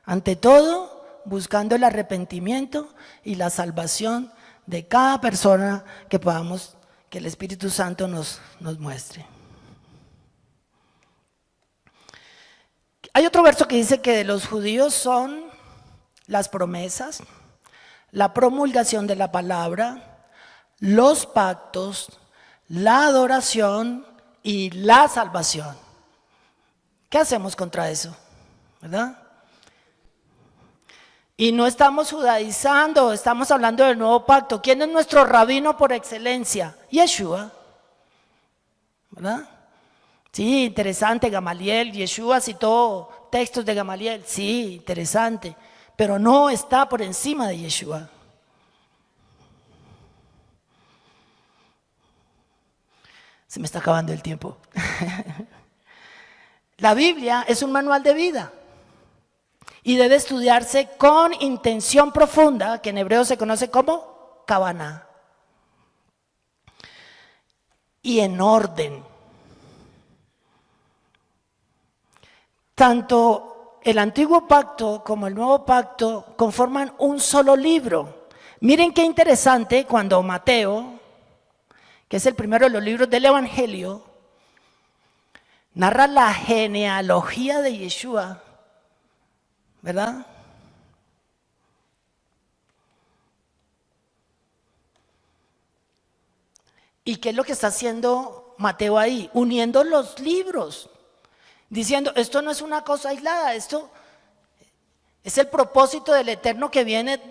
Ante todo, buscando el arrepentimiento y la salvación de cada persona que podamos, que el Espíritu Santo nos muestre. Hay otro verso que dice que de los judíos son las promesas, la promulgación de la palabra, los pactos, la adoración y la salvación. ¿Qué hacemos contra eso? ¿Verdad? Y no estamos judaizando, estamos hablando del nuevo pacto. ¿Quién es nuestro rabino por excelencia? Yeshua. ¿Verdad? Sí, interesante, Gamaliel, Yeshua citó textos de Gamaliel. Sí, interesante. Pero no está por encima de Yeshua. Se me está acabando el tiempo. La Biblia es un manual de vida y debe estudiarse con intención profunda, que en hebreo se conoce como Kavaná, y en orden. Tanto el antiguo pacto como el nuevo pacto conforman un solo libro. Miren qué interesante cuando Mateo, que es el primero de los libros del Evangelio, narra la genealogía de Yeshua, ¿verdad? ¿Y qué es lo que está haciendo Mateo ahí? Uniendo los libros, diciendo, esto no es una cosa aislada, esto es el propósito del Eterno que viene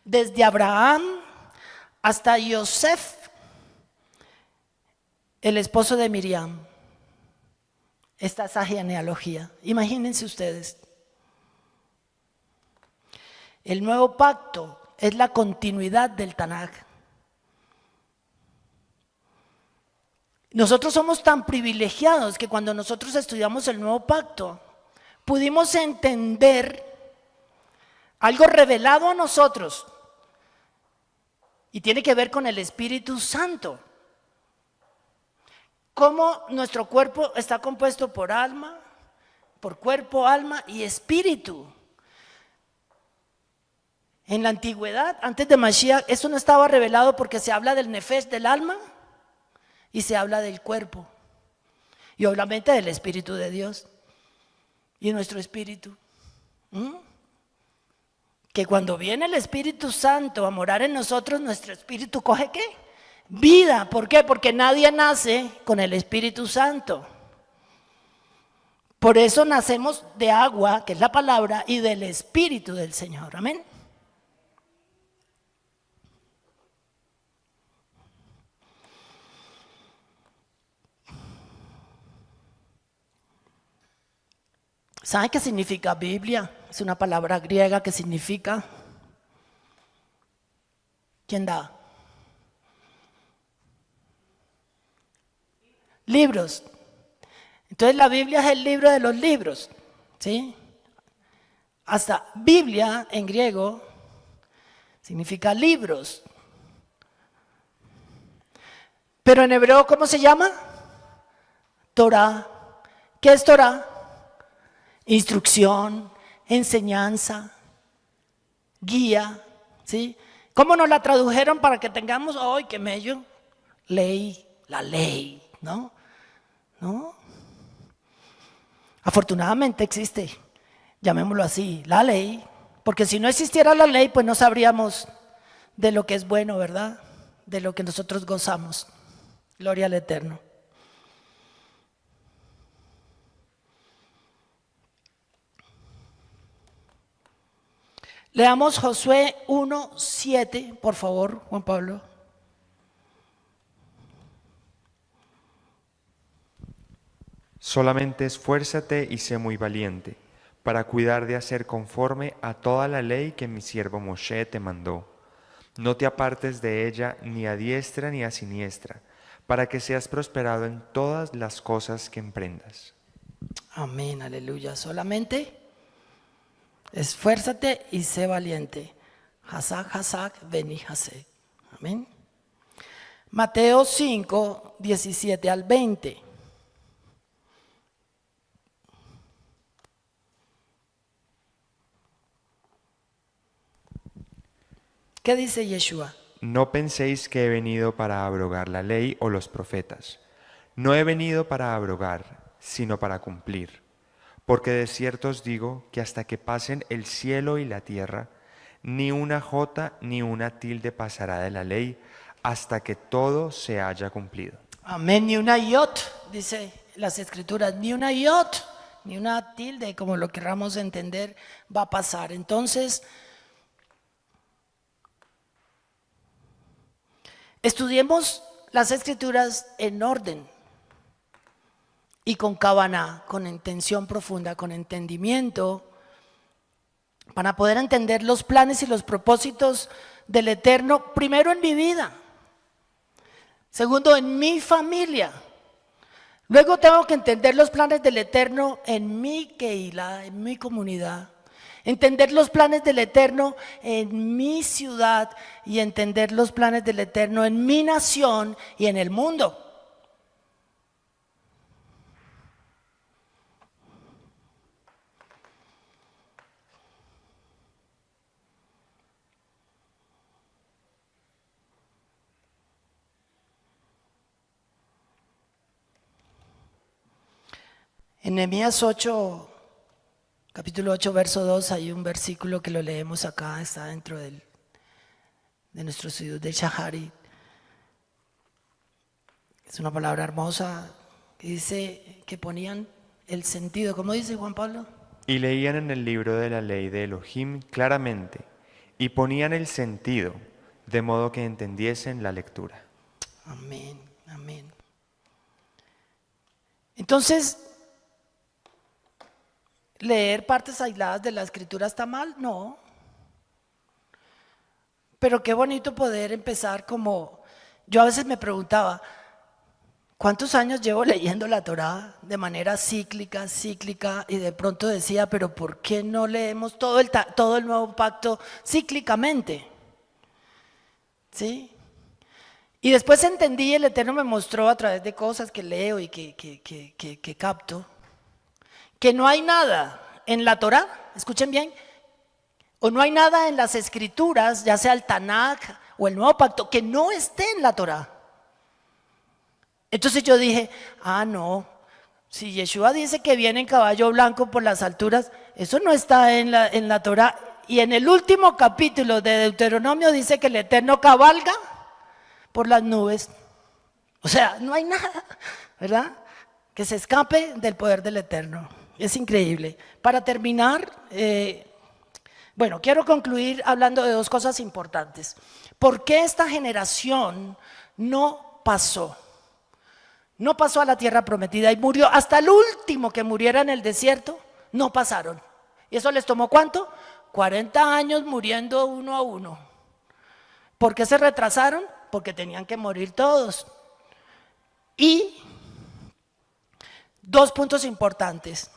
desde Abraham hasta Yosef, el esposo de Miriam. Está esa genealogía. Imagínense ustedes. El nuevo pacto es la continuidad del Tanaj. Nosotros somos tan privilegiados que cuando nosotros estudiamos el nuevo pacto, pudimos entender algo revelado a nosotros y tiene que ver con el Espíritu Santo. Cómo nuestro cuerpo está compuesto por alma, por cuerpo, alma y espíritu. En la antigüedad, antes de Mashiach, esto no estaba revelado porque se habla del nefesh, del alma, y se habla del cuerpo. Y obviamente del Espíritu de Dios. Y nuestro espíritu. Que cuando viene el Espíritu Santo a morar en nosotros, nuestro espíritu coge ¿qué? Vida. ¿Por qué? Porque nadie nace con el Espíritu Santo. Por eso nacemos de agua, que es la palabra, y del Espíritu del Señor. Amén. ¿Saben qué significa Biblia? Es una palabra griega que significa... ¿Quién da? Libros. Entonces la Biblia es el libro de los libros, ¿sí? Hasta Biblia en griego significa libros. Pero en hebreo, ¿cómo se llama? Torah. ¿Qué es Torah? Instrucción, enseñanza, guía, ¿sí? ¿Cómo nos la tradujeron para que tengamos hoy, qué mello? Ley, la ley, ¿no? ¿No? Afortunadamente existe, llamémoslo así, la ley, porque si no existiera la ley, pues no sabríamos de lo que es bueno, ¿verdad? De lo que nosotros gozamos. Gloria al Eterno. Leamos Josué 1:7, por favor, Juan Pablo. Solamente esfuérzate y sé muy valiente, para cuidar de hacer conforme a toda la ley que mi siervo Moshe te mandó. No te apartes de ella ni a diestra ni a siniestra, para que seas prosperado en todas las cosas que emprendas. Amén, aleluya. Solamente esfuérzate y sé valiente. Hazak, hazak, veni, hazek. Amén. Mateo 5, 17 al 20. ¿Qué dice Yeshua? No penséis que he venido para abrogar la ley o los profetas. No he venido para abrogar, sino para cumplir. Porque de cierto os digo que hasta que pasen el cielo y la tierra, ni una jota ni una tilde pasará de la ley, hasta que todo se haya cumplido. Amén, ni una iot, dice las escrituras, ni una iot, ni una tilde, como lo queramos entender, va a pasar. Entonces, estudiemos las escrituras en orden y con kavaná, con intención profunda, con entendimiento, para poder entender los planes y los propósitos del Eterno, primero en mi vida, segundo en mi familia. Luego tengo que entender los planes del Eterno en mi Keilah, en mi comunidad. Entender los planes del Eterno en mi ciudad y entender los planes del Eterno en mi nación y en el mundo. En Nehemías 8, capítulo 8, verso 2, hay un versículo que lo leemos acá, está dentro de nuestro estudio del Shahari. Es una palabra hermosa que dice que ponían el sentido, ¿cómo dice Juan Pablo? Y leían en el libro de la ley de Elohim claramente, y ponían el sentido de modo que entendiesen la lectura. Amén, amén. Entonces, ¿leer partes aisladas de la Escritura está mal? No. Pero qué bonito poder empezar como, yo a veces me preguntaba, ¿cuántos años llevo leyendo la Torá de manera cíclica? Y de pronto decía, pero ¿por qué no leemos todo el nuevo pacto cíclicamente? ¿Sí? Y después entendí, el Eterno me mostró a través de cosas que leo y que capto, que no hay nada en la Torá, escuchen bien, o no hay nada en las Escrituras, ya sea el Tanakh o el Nuevo Pacto, que no esté en la Torá. Entonces yo dije, no, si Yeshua dice que viene en caballo blanco por las alturas, eso no está en la Torá. Y en el último capítulo de Deuteronomio dice que el Eterno cabalga por las nubes. O sea, no hay nada, ¿verdad?, que se escape del poder del Eterno. Es increíble. Para terminar, quiero concluir hablando de dos cosas importantes. ¿Por qué esta generación no pasó? No pasó a la tierra prometida y murió. Hasta el último que muriera en el desierto, no pasaron. ¿Y eso les tomó cuánto? 40 años muriendo uno a uno. ¿Por qué se retrasaron? Porque tenían que morir todos. Y dos puntos importantes: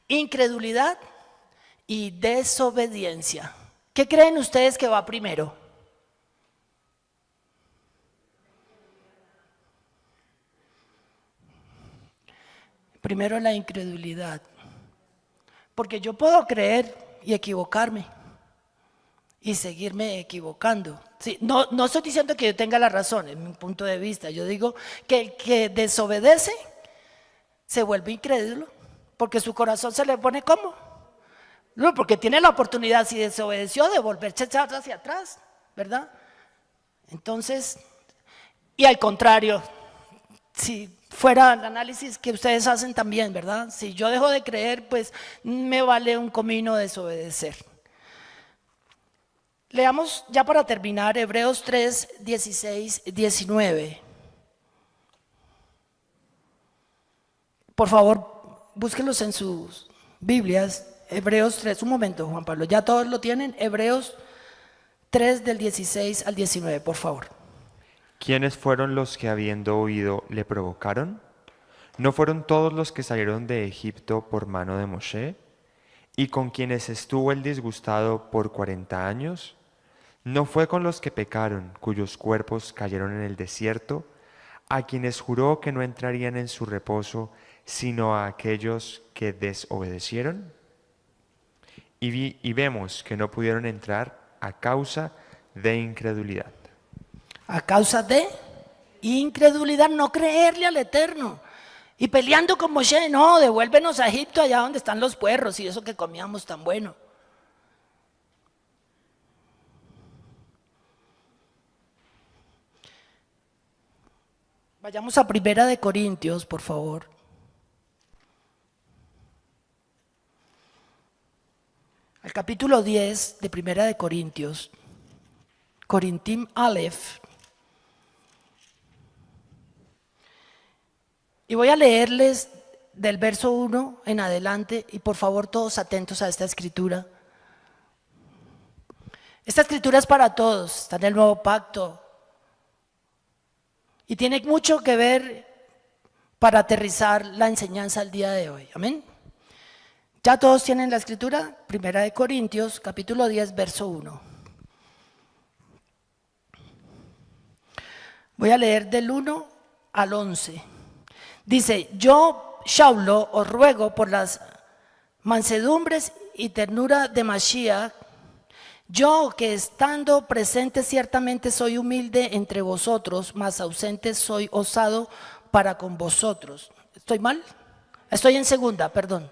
incredulidad y desobediencia. ¿Qué creen ustedes que va primero? Primero la incredulidad. Porque yo puedo creer y equivocarme y seguirme equivocando. Sí, no estoy diciendo que yo tenga la razón, en mi punto de vista. Yo digo que el que desobedece se vuelve incrédulo porque su corazón se le pone ¿cómo? No, porque tiene la oportunidad, si desobedeció, de volverse hacia atrás, ¿verdad? Entonces, y al contrario, si fuera el análisis que ustedes hacen también, ¿verdad? Si yo dejo de creer, pues me vale un comino desobedecer. Leamos ya para terminar Hebreos 3, 16, 19. Por favor, búsquenlos en sus Biblias. Hebreos 3, un momento, Juan Pablo, ¿ya todos lo tienen? Hebreos 3 del 16 al 19, por favor. ¿Quiénes fueron los que habiendo oído le provocaron? ¿No fueron todos los que salieron de Egipto por mano de Moshe? ¿Y con quienes estuvo el disgustado por 40 años? ¿No fue con los que pecaron, cuyos cuerpos cayeron en el desierto, a quienes juró que no entrarían en su reposo, sino a aquellos que desobedecieron? Y vemos que no pudieron entrar a causa de incredulidad. A causa de incredulidad, no creerle al Eterno. Y peleando con Moshe, no, devuélvenos a Egipto, allá donde están los puerros y eso que comíamos tan bueno. Vayamos a 1 Corintios, por favor. Al capítulo 10 de 1 Corintios, Corintim Aleph. Y voy a leerles del verso 1 en adelante, y por favor todos atentos a esta escritura. Esta escritura es para todos, está en el Nuevo Pacto. Y tiene mucho que ver para aterrizar la enseñanza al día de hoy. Amén. ¿Ya todos tienen la escritura? 1 Corintios, capítulo 10, verso 1. Voy a leer del 1 al 11. Dice: yo, Shaulo, os ruego por las mansedumbres y ternura de Mashiach, yo que estando presente ciertamente soy humilde entre vosotros, mas ausente soy osado para con vosotros. ¿Estoy mal? Estoy en segunda, perdón.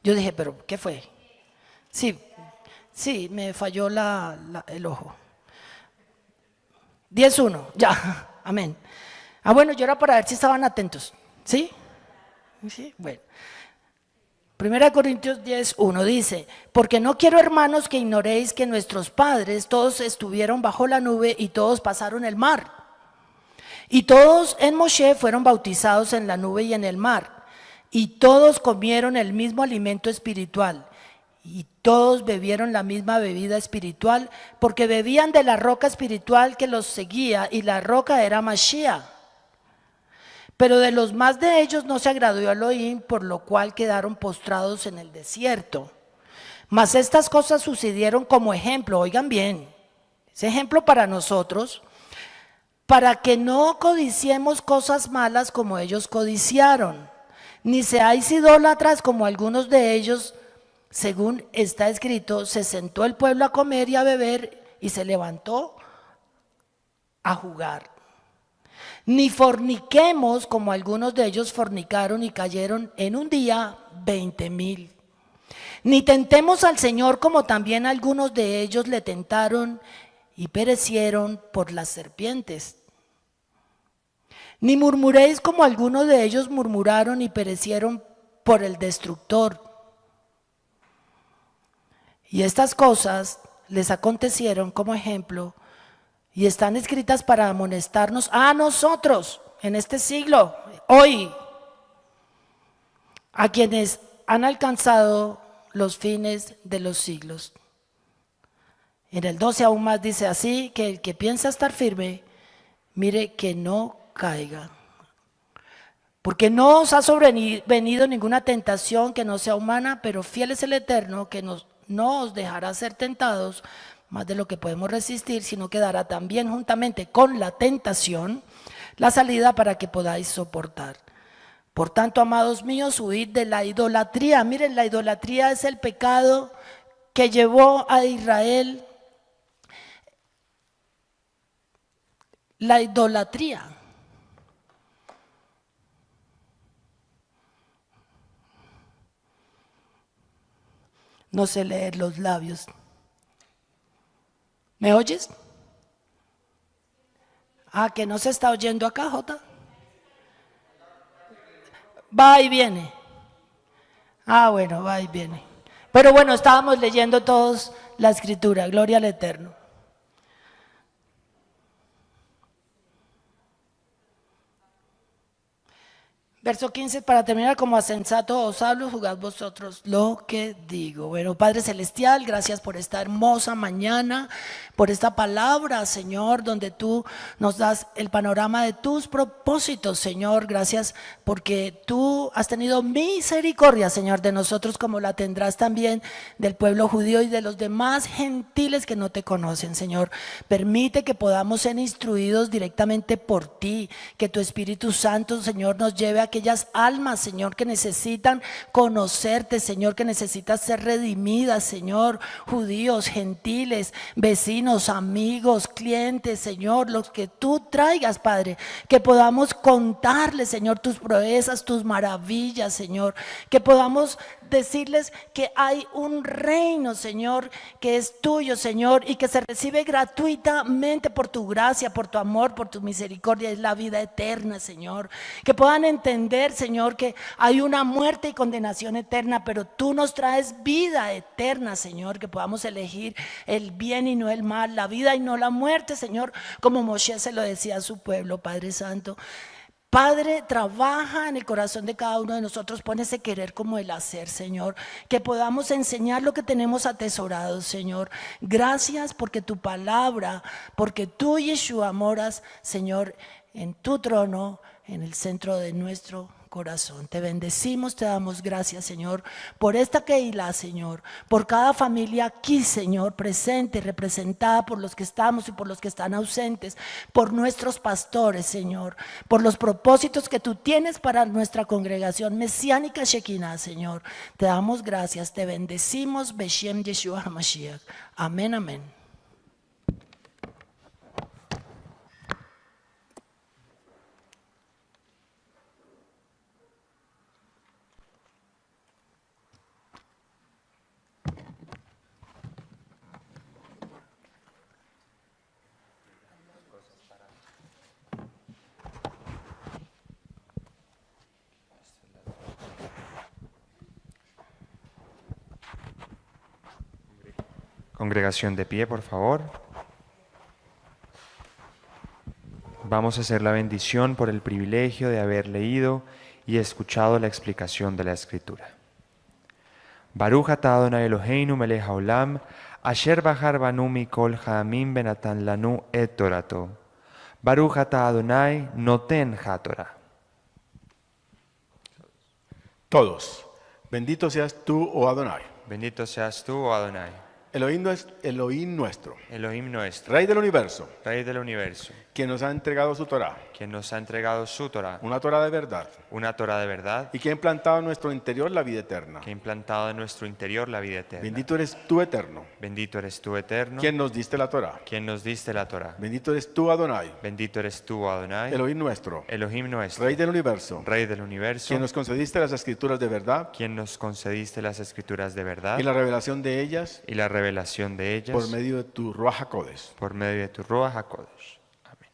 Yo dije, ¿pero qué fue? Sí, me falló el ojo. 10:1, ya, amén. Bueno, yo era para ver si estaban atentos. ¿Sí? Sí, bueno. 1 Corintios 10:1 dice, porque no quiero, hermanos, que ignoréis que nuestros padres todos estuvieron bajo la nube y todos pasaron el mar. Y todos en Moshe fueron bautizados en la nube y en el mar. Y todos comieron el mismo alimento espiritual. Y todos bebieron la misma bebida espiritual, porque bebían de la roca espiritual que los seguía, y la roca era Mashiach. Pero de los más de ellos no se agradó Elohim, por lo cual quedaron postrados en el desierto. Mas estas cosas sucedieron como ejemplo, oigan bien, es ejemplo para nosotros, para que no codiciemos cosas malas como ellos codiciaron, ni seáis idólatras como algunos de ellos. Según está escrito, se sentó el pueblo a comer y a beber y se levantó a jugar. Ni forniquemos como algunos de ellos fornicaron y cayeron en un día 20,000. Ni tentemos al Señor como también algunos de ellos le tentaron y perecieron por las serpientes. Ni murmuréis como algunos de ellos murmuraron y perecieron por el destructor. Y estas cosas les acontecieron como ejemplo y están escritas para amonestarnos a nosotros en este siglo, hoy, a quienes han alcanzado los fines de los siglos. En el 12 aún más dice así, que el que piensa estar firme, mire que no caiga. Porque no os ha sobrevenido ninguna tentación que no sea humana, pero fiel es el Eterno que no os dejará ser tentados más de lo que podemos resistir, sino que dará también juntamente con la tentación la salida para que podáis soportar. Por tanto, amados míos, huid de la idolatría. Miren, la idolatría es el pecado que llevó a Israel. La idolatría. No sé leer los labios. ¿Me oyes? Ah, que no se está oyendo acá, Jota. Va y viene. Ah, bueno, va y viene. Pero bueno, estábamos leyendo todos la escritura, gloria al Eterno. Verso 15, para terminar, como a sensato os hablo, juzgad vosotros lo que digo. Bueno, Padre Celestial, gracias por esta hermosa mañana, por esta palabra, Señor, donde tú nos das el panorama de tus propósitos, Señor. Gracias porque tú has tenido misericordia, Señor, de nosotros, como la tendrás también del pueblo judío y de los demás gentiles que no te conocen, Señor. Permite que podamos ser instruidos directamente por ti, que tu Espíritu Santo, Señor, nos lleve a aquellas almas, Señor, que necesitan conocerte, Señor, que necesitan ser redimidas, Señor, judíos, gentiles, vecinos, amigos, clientes, Señor, los que tú traigas, Padre, que podamos contarles, Señor, tus proezas, tus maravillas, Señor, que podamos decirles que hay un reino, Señor, que es tuyo, Señor, y que se recibe gratuitamente por tu gracia, por tu amor, por tu misericordia, es la vida eterna, Señor. Que puedan entender, Señor, que hay una muerte y condenación eterna, pero tú nos traes vida eterna, Señor, que podamos elegir el bien y no el mal, la vida y no la muerte, Señor, como Moshe se lo decía a su pueblo, Padre Santo. Padre, trabaja en el corazón de cada uno de nosotros, pon ese querer como el hacer, Señor, que podamos enseñar lo que tenemos atesorado, Señor. Gracias porque tu palabra, porque tú, Yeshua, moras, Señor, en tu trono, en el centro de nuestro corazón. Te bendecimos, te damos gracias, Señor, por esta Keilah, Señor, por cada familia aquí, Señor, presente, representada por los que estamos y por los que están ausentes, por nuestros pastores, Señor, por los propósitos que tú tienes para nuestra congregación mesiánica Shekinah, Señor. Te damos gracias, te bendecimos, Beshem Yeshua HaMashiach. Amén, amén. Congregación de pie, por favor. Vamos a hacer la bendición por el privilegio de haber leído y escuchado la explicación de la Escritura. Baruch atah Adonai Eloheinu melech haolam, asher bahar banu mikol ha'amim benatan lanu et torato. Baruch atah Adonai noten haTorah. Todos. Bendito seas tú, oh Adonai, Bendito seas tú, oh Adonai, Elohim nuestro, Elohim nuestro, Rey del universo, Rey del universo, quien nos ha entregado su Torah, quien nos ha entregado su Torah, una Torah de verdad, una Torah de verdad, y que ha implantado en nuestro interior la vida eterna. que ha implantado en nuestro interior la vida eterna. Bendito eres tú, eterno, Bendito eres tú, eterno, quien nos diste la Torah. quien nos diste la Torah. Bendito eres tú, Adonai, Bendito eres tú, Adonai, Elohim nuestro, Elohim nuestro, Rey del universo, Rey del universo, quien nos concediste las escrituras de verdad quien nos concediste las escrituras de verdad y la revelación de ellas y la revelación de ellas por medio de tu Ruach HaKodesh. por medio de tu Ruach HaKodesh. Amén.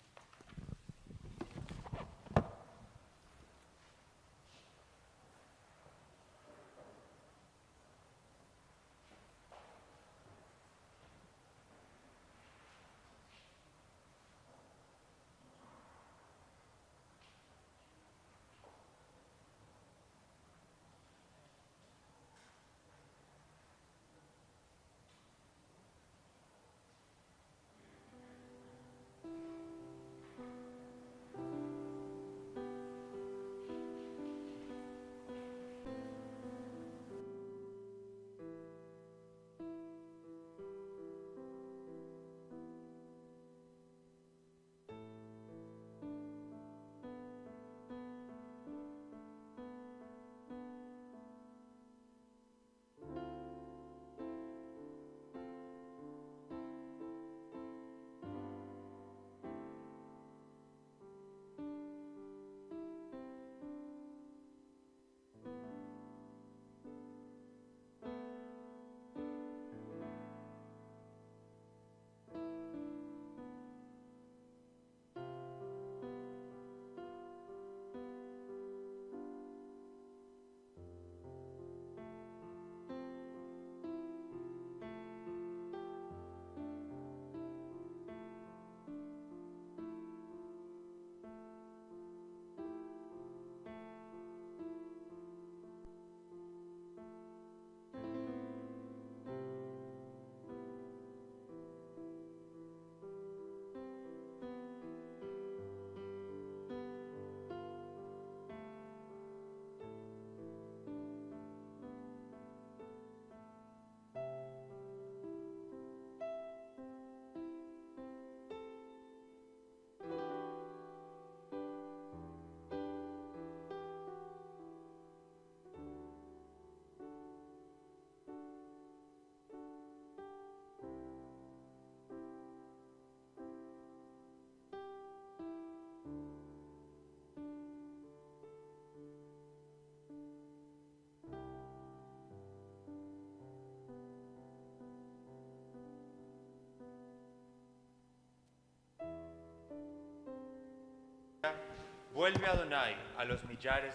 Vuelve Adonai a los millares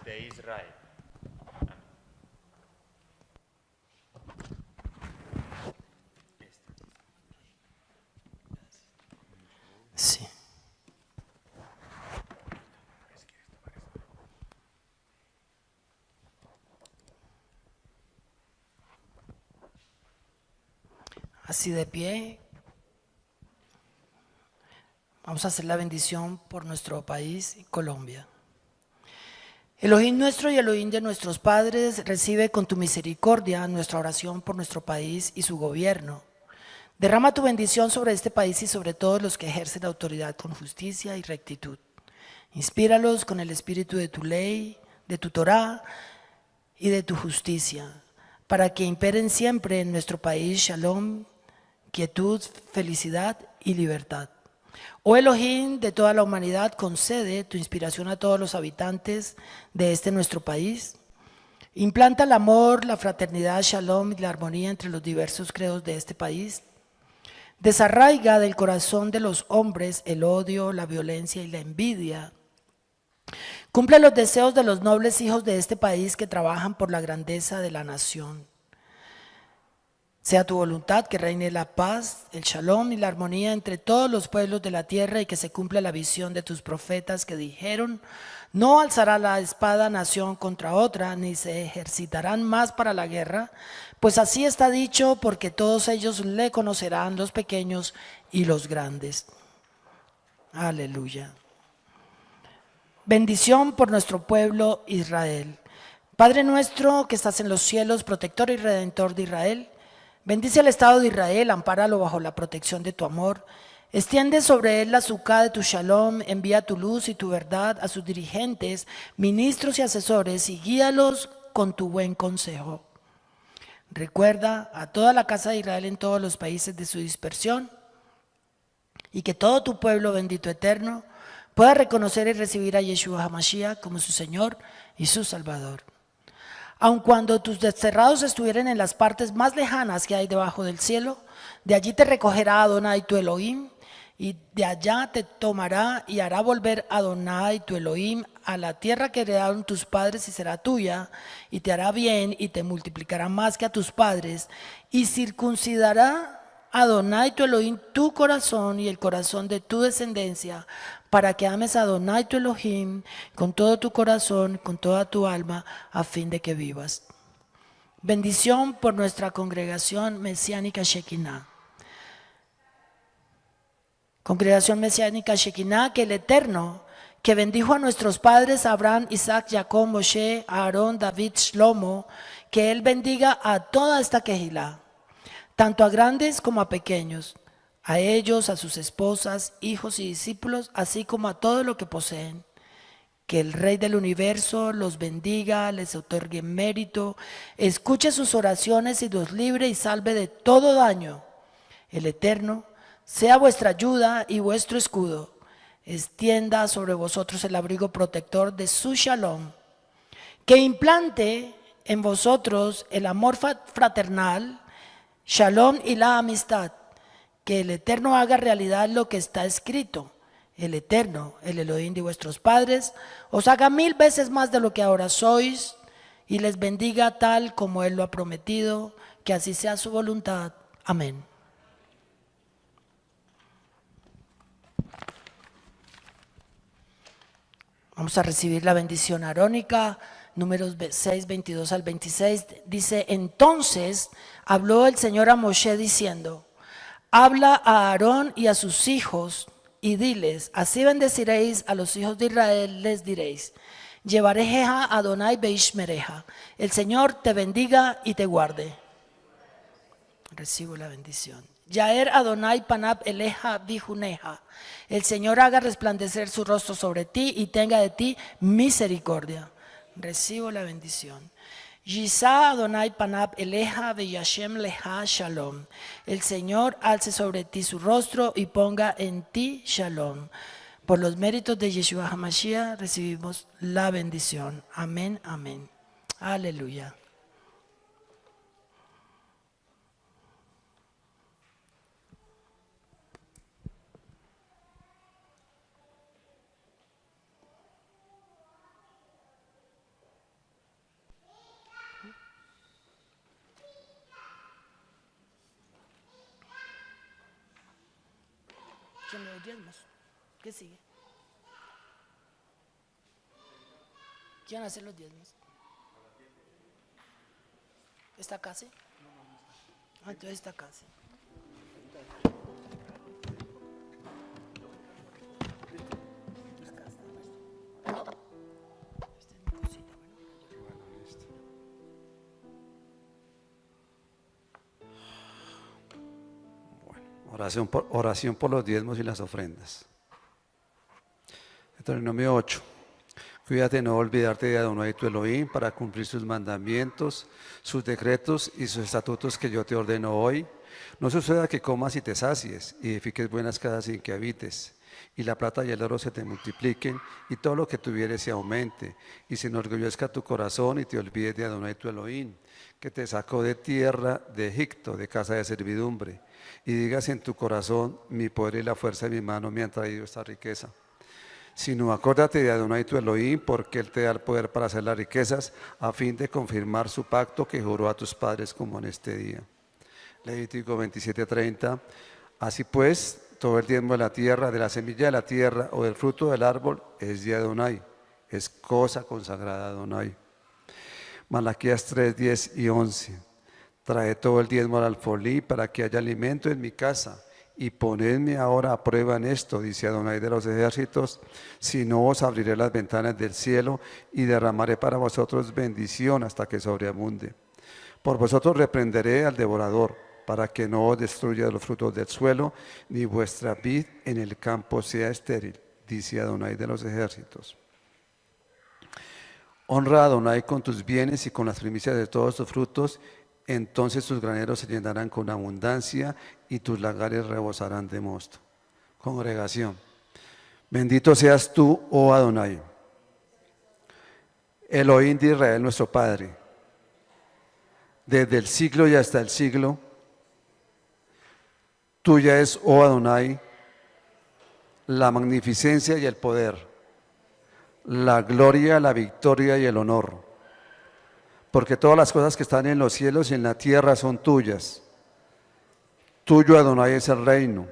de Israel. Sí. Así de pie, vamos a hacer la bendición por nuestro país, Colombia. Elohim nuestro y Elohim de nuestros padres, recibe con tu misericordia nuestra oración por nuestro país y su gobierno. Derrama tu bendición sobre este país y sobre todos los que ejercen autoridad con justicia y rectitud. Inspíralos con el espíritu de tu ley, de tu Torah y de tu justicia, para que imperen siempre en nuestro país shalom, quietud, felicidad y libertad. Oh Elohim de toda la humanidad, concede tu inspiración a todos los habitantes de este nuestro país. Implanta el amor, la fraternidad, shalom y la armonía entre los diversos credos de este país. Desarraiga del corazón de los hombres el odio, la violencia y la envidia. Cumple los deseos de los nobles hijos de este país que trabajan por la grandeza de la nación. Sea tu voluntad que reine la paz, el shalom y la armonía entre todos los pueblos de la tierra y que se cumpla la visión de tus profetas que dijeron: no alzará la espada nación contra otra, ni se ejercitarán más para la guerra, pues así está dicho, porque todos ellos le conocerán, los pequeños y los grandes. Aleluya. Bendición por nuestro pueblo Israel. Padre nuestro que estás en los cielos, protector y redentor de Israel, bendice el Estado de Israel, ampáralo bajo la protección de tu amor. Extiende sobre él la azúcar de tu shalom, envía tu luz y tu verdad a sus dirigentes, ministros y asesores, y guíalos con tu buen consejo. Recuerda a toda la casa de Israel en todos los países de su dispersión, y que todo tu pueblo bendito eterno pueda reconocer y recibir a Yeshua HaMashiach como su Señor y su Salvador. Aun cuando tus desterrados estuvieren en las partes más lejanas que hay debajo del cielo, de allí te recogerá Adonai tu Elohim, y de allá te tomará y hará volver Adonai tu Elohim a la tierra que heredaron tus padres y será tuya, y te hará bien y te multiplicará más que a tus padres, y circuncidará Adonai tu Elohim tu corazón y el corazón de tu descendencia, para que ames a Adonai tu Elohim con todo tu corazón, con toda tu alma, a fin de que vivas. Bendición por nuestra congregación mesiánica Shekinah. Congregación mesiánica Shekinah, que el Eterno, que bendijo a nuestros padres Abraham, Isaac, Jacob, Moshe, Aarón, David, Shlomo, que Él bendiga a toda esta quejilá, tanto a grandes como a pequeños, a ellos, a sus esposas, hijos y discípulos, así como a todo lo que poseen. Que el Rey del Universo los bendiga, les otorgue mérito, escuche sus oraciones y los libre y salve de todo daño. El Eterno sea vuestra ayuda y vuestro escudo. Extienda sobre vosotros el abrigo protector de su shalom. Que implante en vosotros el amor fraternal, shalom y la amistad. Que el Eterno haga realidad lo que está escrito. El Eterno, el Elohim de vuestros padres, os haga 1000 veces más de lo que ahora sois, y les bendiga tal como Él lo ha prometido, que así sea su voluntad. Amén. Vamos a recibir la bendición arónica, números 6, 22 al 26. Dice: entonces habló el Señor a Moshe diciendo: habla a Aarón y a sus hijos y diles: así bendeciréis a los hijos de Israel, les diréis: llevareja Adonai beishmereja. El Señor te bendiga y te guarde. Recibo la bendición. Yaer Adonai panab eleja bijuneja. El Señor haga resplandecer su rostro sobre ti y tenga de ti misericordia. Recibo la bendición. Yisa Adonai panab eleja veyashem leja shalom. El Señor alce sobre ti su rostro y ponga en ti shalom. Por los méritos de Yeshua HaMashiach recibimos la bendición. Amén, amén. Aleluya. ¿Quién los diezmos? ¿Qué sigue? ¿Quién hace los diezmos? ¿Está casi? Ah, entonces está casi. Oración por los diezmos y las ofrendas. Deuteronomio 8. Cuídate de no olvidarte de Adonai tu Elohim para cumplir sus mandamientos, sus decretos y sus estatutos que yo te ordeno hoy. No suceda que comas y te sacies y edifiques buenas casas sin que habites, y la plata y el oro se te multipliquen, y todo lo que tuvieres se aumente, y se enorgullezca tu corazón y te olvides de Adonai tu Elohim, que te sacó de tierra de Egipto, de casa de servidumbre, y digas en tu corazón: mi poder y la fuerza de mi mano me han traído esta riqueza. Sino acuérdate de Adonai tu Elohim, porque Él te da el poder para hacer las riquezas, a fin de confirmar su pacto que juró a tus padres como en este día. Levítico 27:30. Así pues, todo el diezmo de la tierra, de la semilla de la tierra o del fruto del árbol es de Adonai, es cosa consagrada a Adonai. Malaquías 3:10 y 11. Trae todo el diezmo al alfolí para que haya alimento en mi casa. Y ponedme ahora a prueba en esto, dice Adonai de los ejércitos, si no os abriré las ventanas del cielo y derramaré para vosotros bendición hasta que sobreabunde. Por vosotros reprenderé al devorador, para que no os destruya los frutos del suelo, ni vuestra vid en el campo sea estéril, dice Adonai de los ejércitos. Honra a Adonai con tus bienes y con las primicias de todos tus frutos, entonces tus graneros se llenarán con abundancia y tus lagares rebosarán de mosto. Congregación, bendito seas tú, oh Adonai, Elohim de Israel, nuestro Padre, desde el siglo y hasta el siglo. Tuya es, oh Adonai, la magnificencia y el poder, la gloria, la victoria y el honor. Porque todas las cosas que están en los cielos y en la tierra son tuyas. Tuyo, Adonai, es el reino,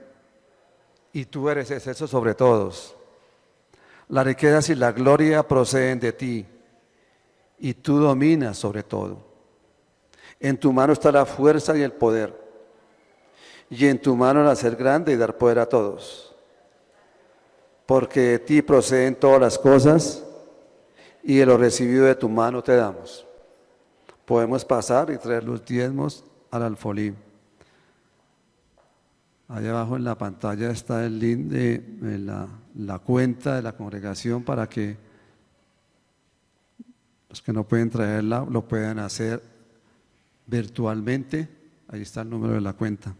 y tú eres excelso sobre todos. Las riquezas y la gloria proceden de ti, y tú dominas sobre todo. En tu mano está la fuerza y el poder, y en tu mano el hacer grande y dar poder a todos. Porque de ti proceden todas las cosas, y de lo recibido de tu mano te damos. Podemos pasar y traer los diezmos al alfolí. Allá abajo en la pantalla está el link de la cuenta de la congregación para que los que no pueden traerla lo puedan hacer virtualmente. Ahí está el número de la cuenta.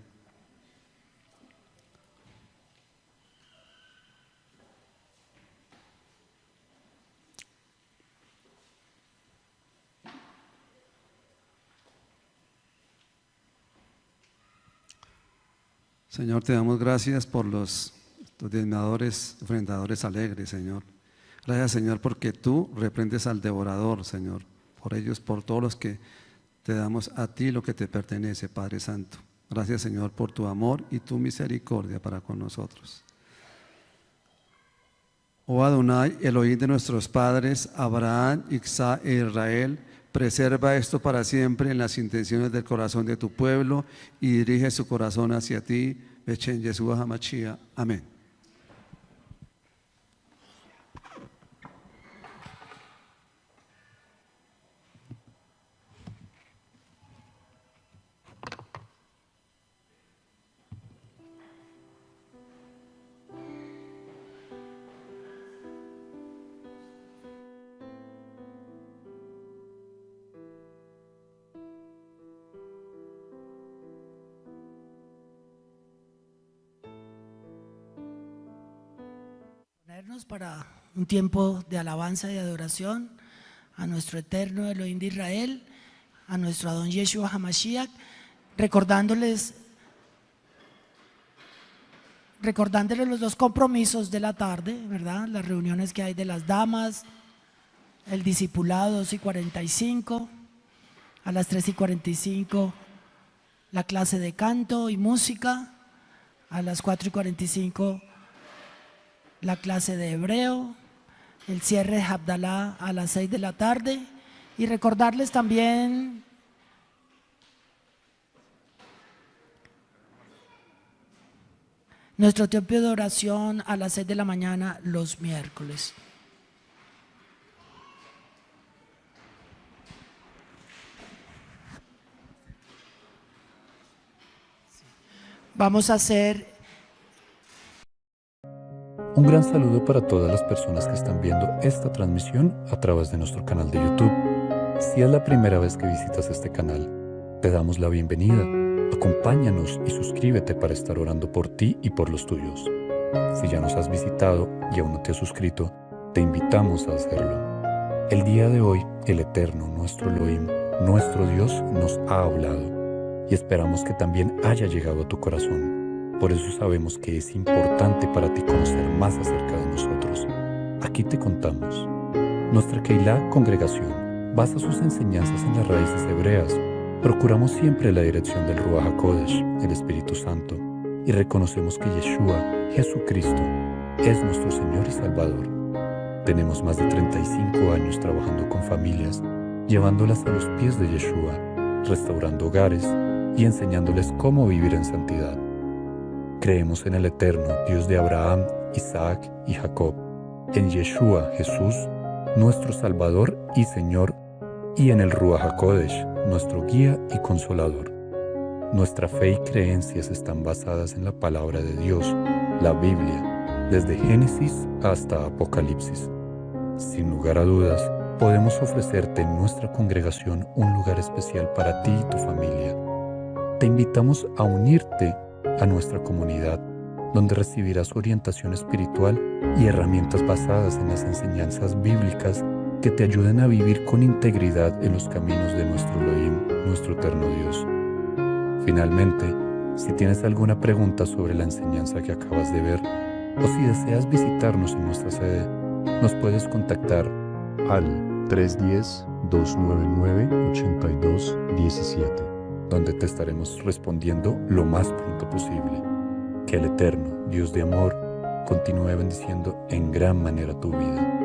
Señor, te damos gracias por los diezmadores, ofrendadores alegres, Señor. Gracias, Señor, porque tú reprendes al devorador, Señor. Por ellos, por todos los que te damos a ti lo que te pertenece, Padre Santo. Gracias, Señor, por tu amor y tu misericordia para con nosotros. Oh Adonai, Elohim de nuestros padres, Abraham, Isaac e Israel, preserva esto para siempre en las intenciones del corazón de tu pueblo y dirige su corazón hacia ti. Bechen Yeshua HaMashiach. Amén. Para un tiempo de alabanza y adoración a nuestro eterno Elohim de Israel, a nuestro Adón Yeshua HaMashiach, recordándoles los dos compromisos de la tarde, ¿verdad? Las reuniones que hay de las damas, el discipulado 2:45, a las 3:45 la clase de canto y música, a las 4:45 la clase de hebreo, el cierre de Abdalá a las 6 de la tarde, y recordarles también nuestro tiempo de oración a las 6 de la mañana los miércoles. Vamos a hacer un gran saludo para todas las personas que están viendo esta transmisión a través de nuestro canal de YouTube. Si es la primera vez que visitas este canal, te damos la bienvenida. Acompáñanos y suscríbete para estar orando por ti y por los tuyos. Si ya nos has visitado y aún no te has suscrito, te invitamos a hacerlo. El día de hoy, el Eterno, nuestro Elohim, nuestro Dios, nos ha hablado y esperamos que también haya llegado a tu corazón. Por eso sabemos que es importante para ti conocer más acerca de nosotros. Aquí te contamos. Nuestra Keilah congregación basa sus enseñanzas en las raíces hebreas, Procuramos siempre la dirección del Ruach HaKodesh, el Espíritu Santo, y reconocemos que Yeshua, Jesucristo, es nuestro Señor y Salvador. Tenemos más de 35 años trabajando con familias, llevándolas a los pies de Yeshua, restaurando hogares y enseñándoles cómo vivir en santidad. Creemos en el eterno Dios de Abraham, Isaac y Jacob, en Yeshua, Jesús, nuestro Salvador y Señor, y en el Ruach HaKodesh, nuestro guía y consolador. Nuestra fe y creencias están basadas en la palabra de Dios, la Biblia, desde Génesis hasta Apocalipsis. Sin lugar a dudas, podemos ofrecerte en nuestra congregación un lugar especial para ti y tu familia. Te invitamos a unirte a nuestra comunidad, donde recibirás orientación espiritual y herramientas basadas en las enseñanzas bíblicas que te ayuden a vivir con integridad en los caminos de nuestro Elohim, nuestro eterno Dios. Finalmente, si tienes alguna pregunta sobre la enseñanza que acabas de ver, o si deseas visitarnos en nuestra sede, nos puedes contactar al 310-299-8217, donde te estaremos respondiendo lo más pronto posible. Que el eterno Dios de amor continúe bendiciendo en gran manera tu vida.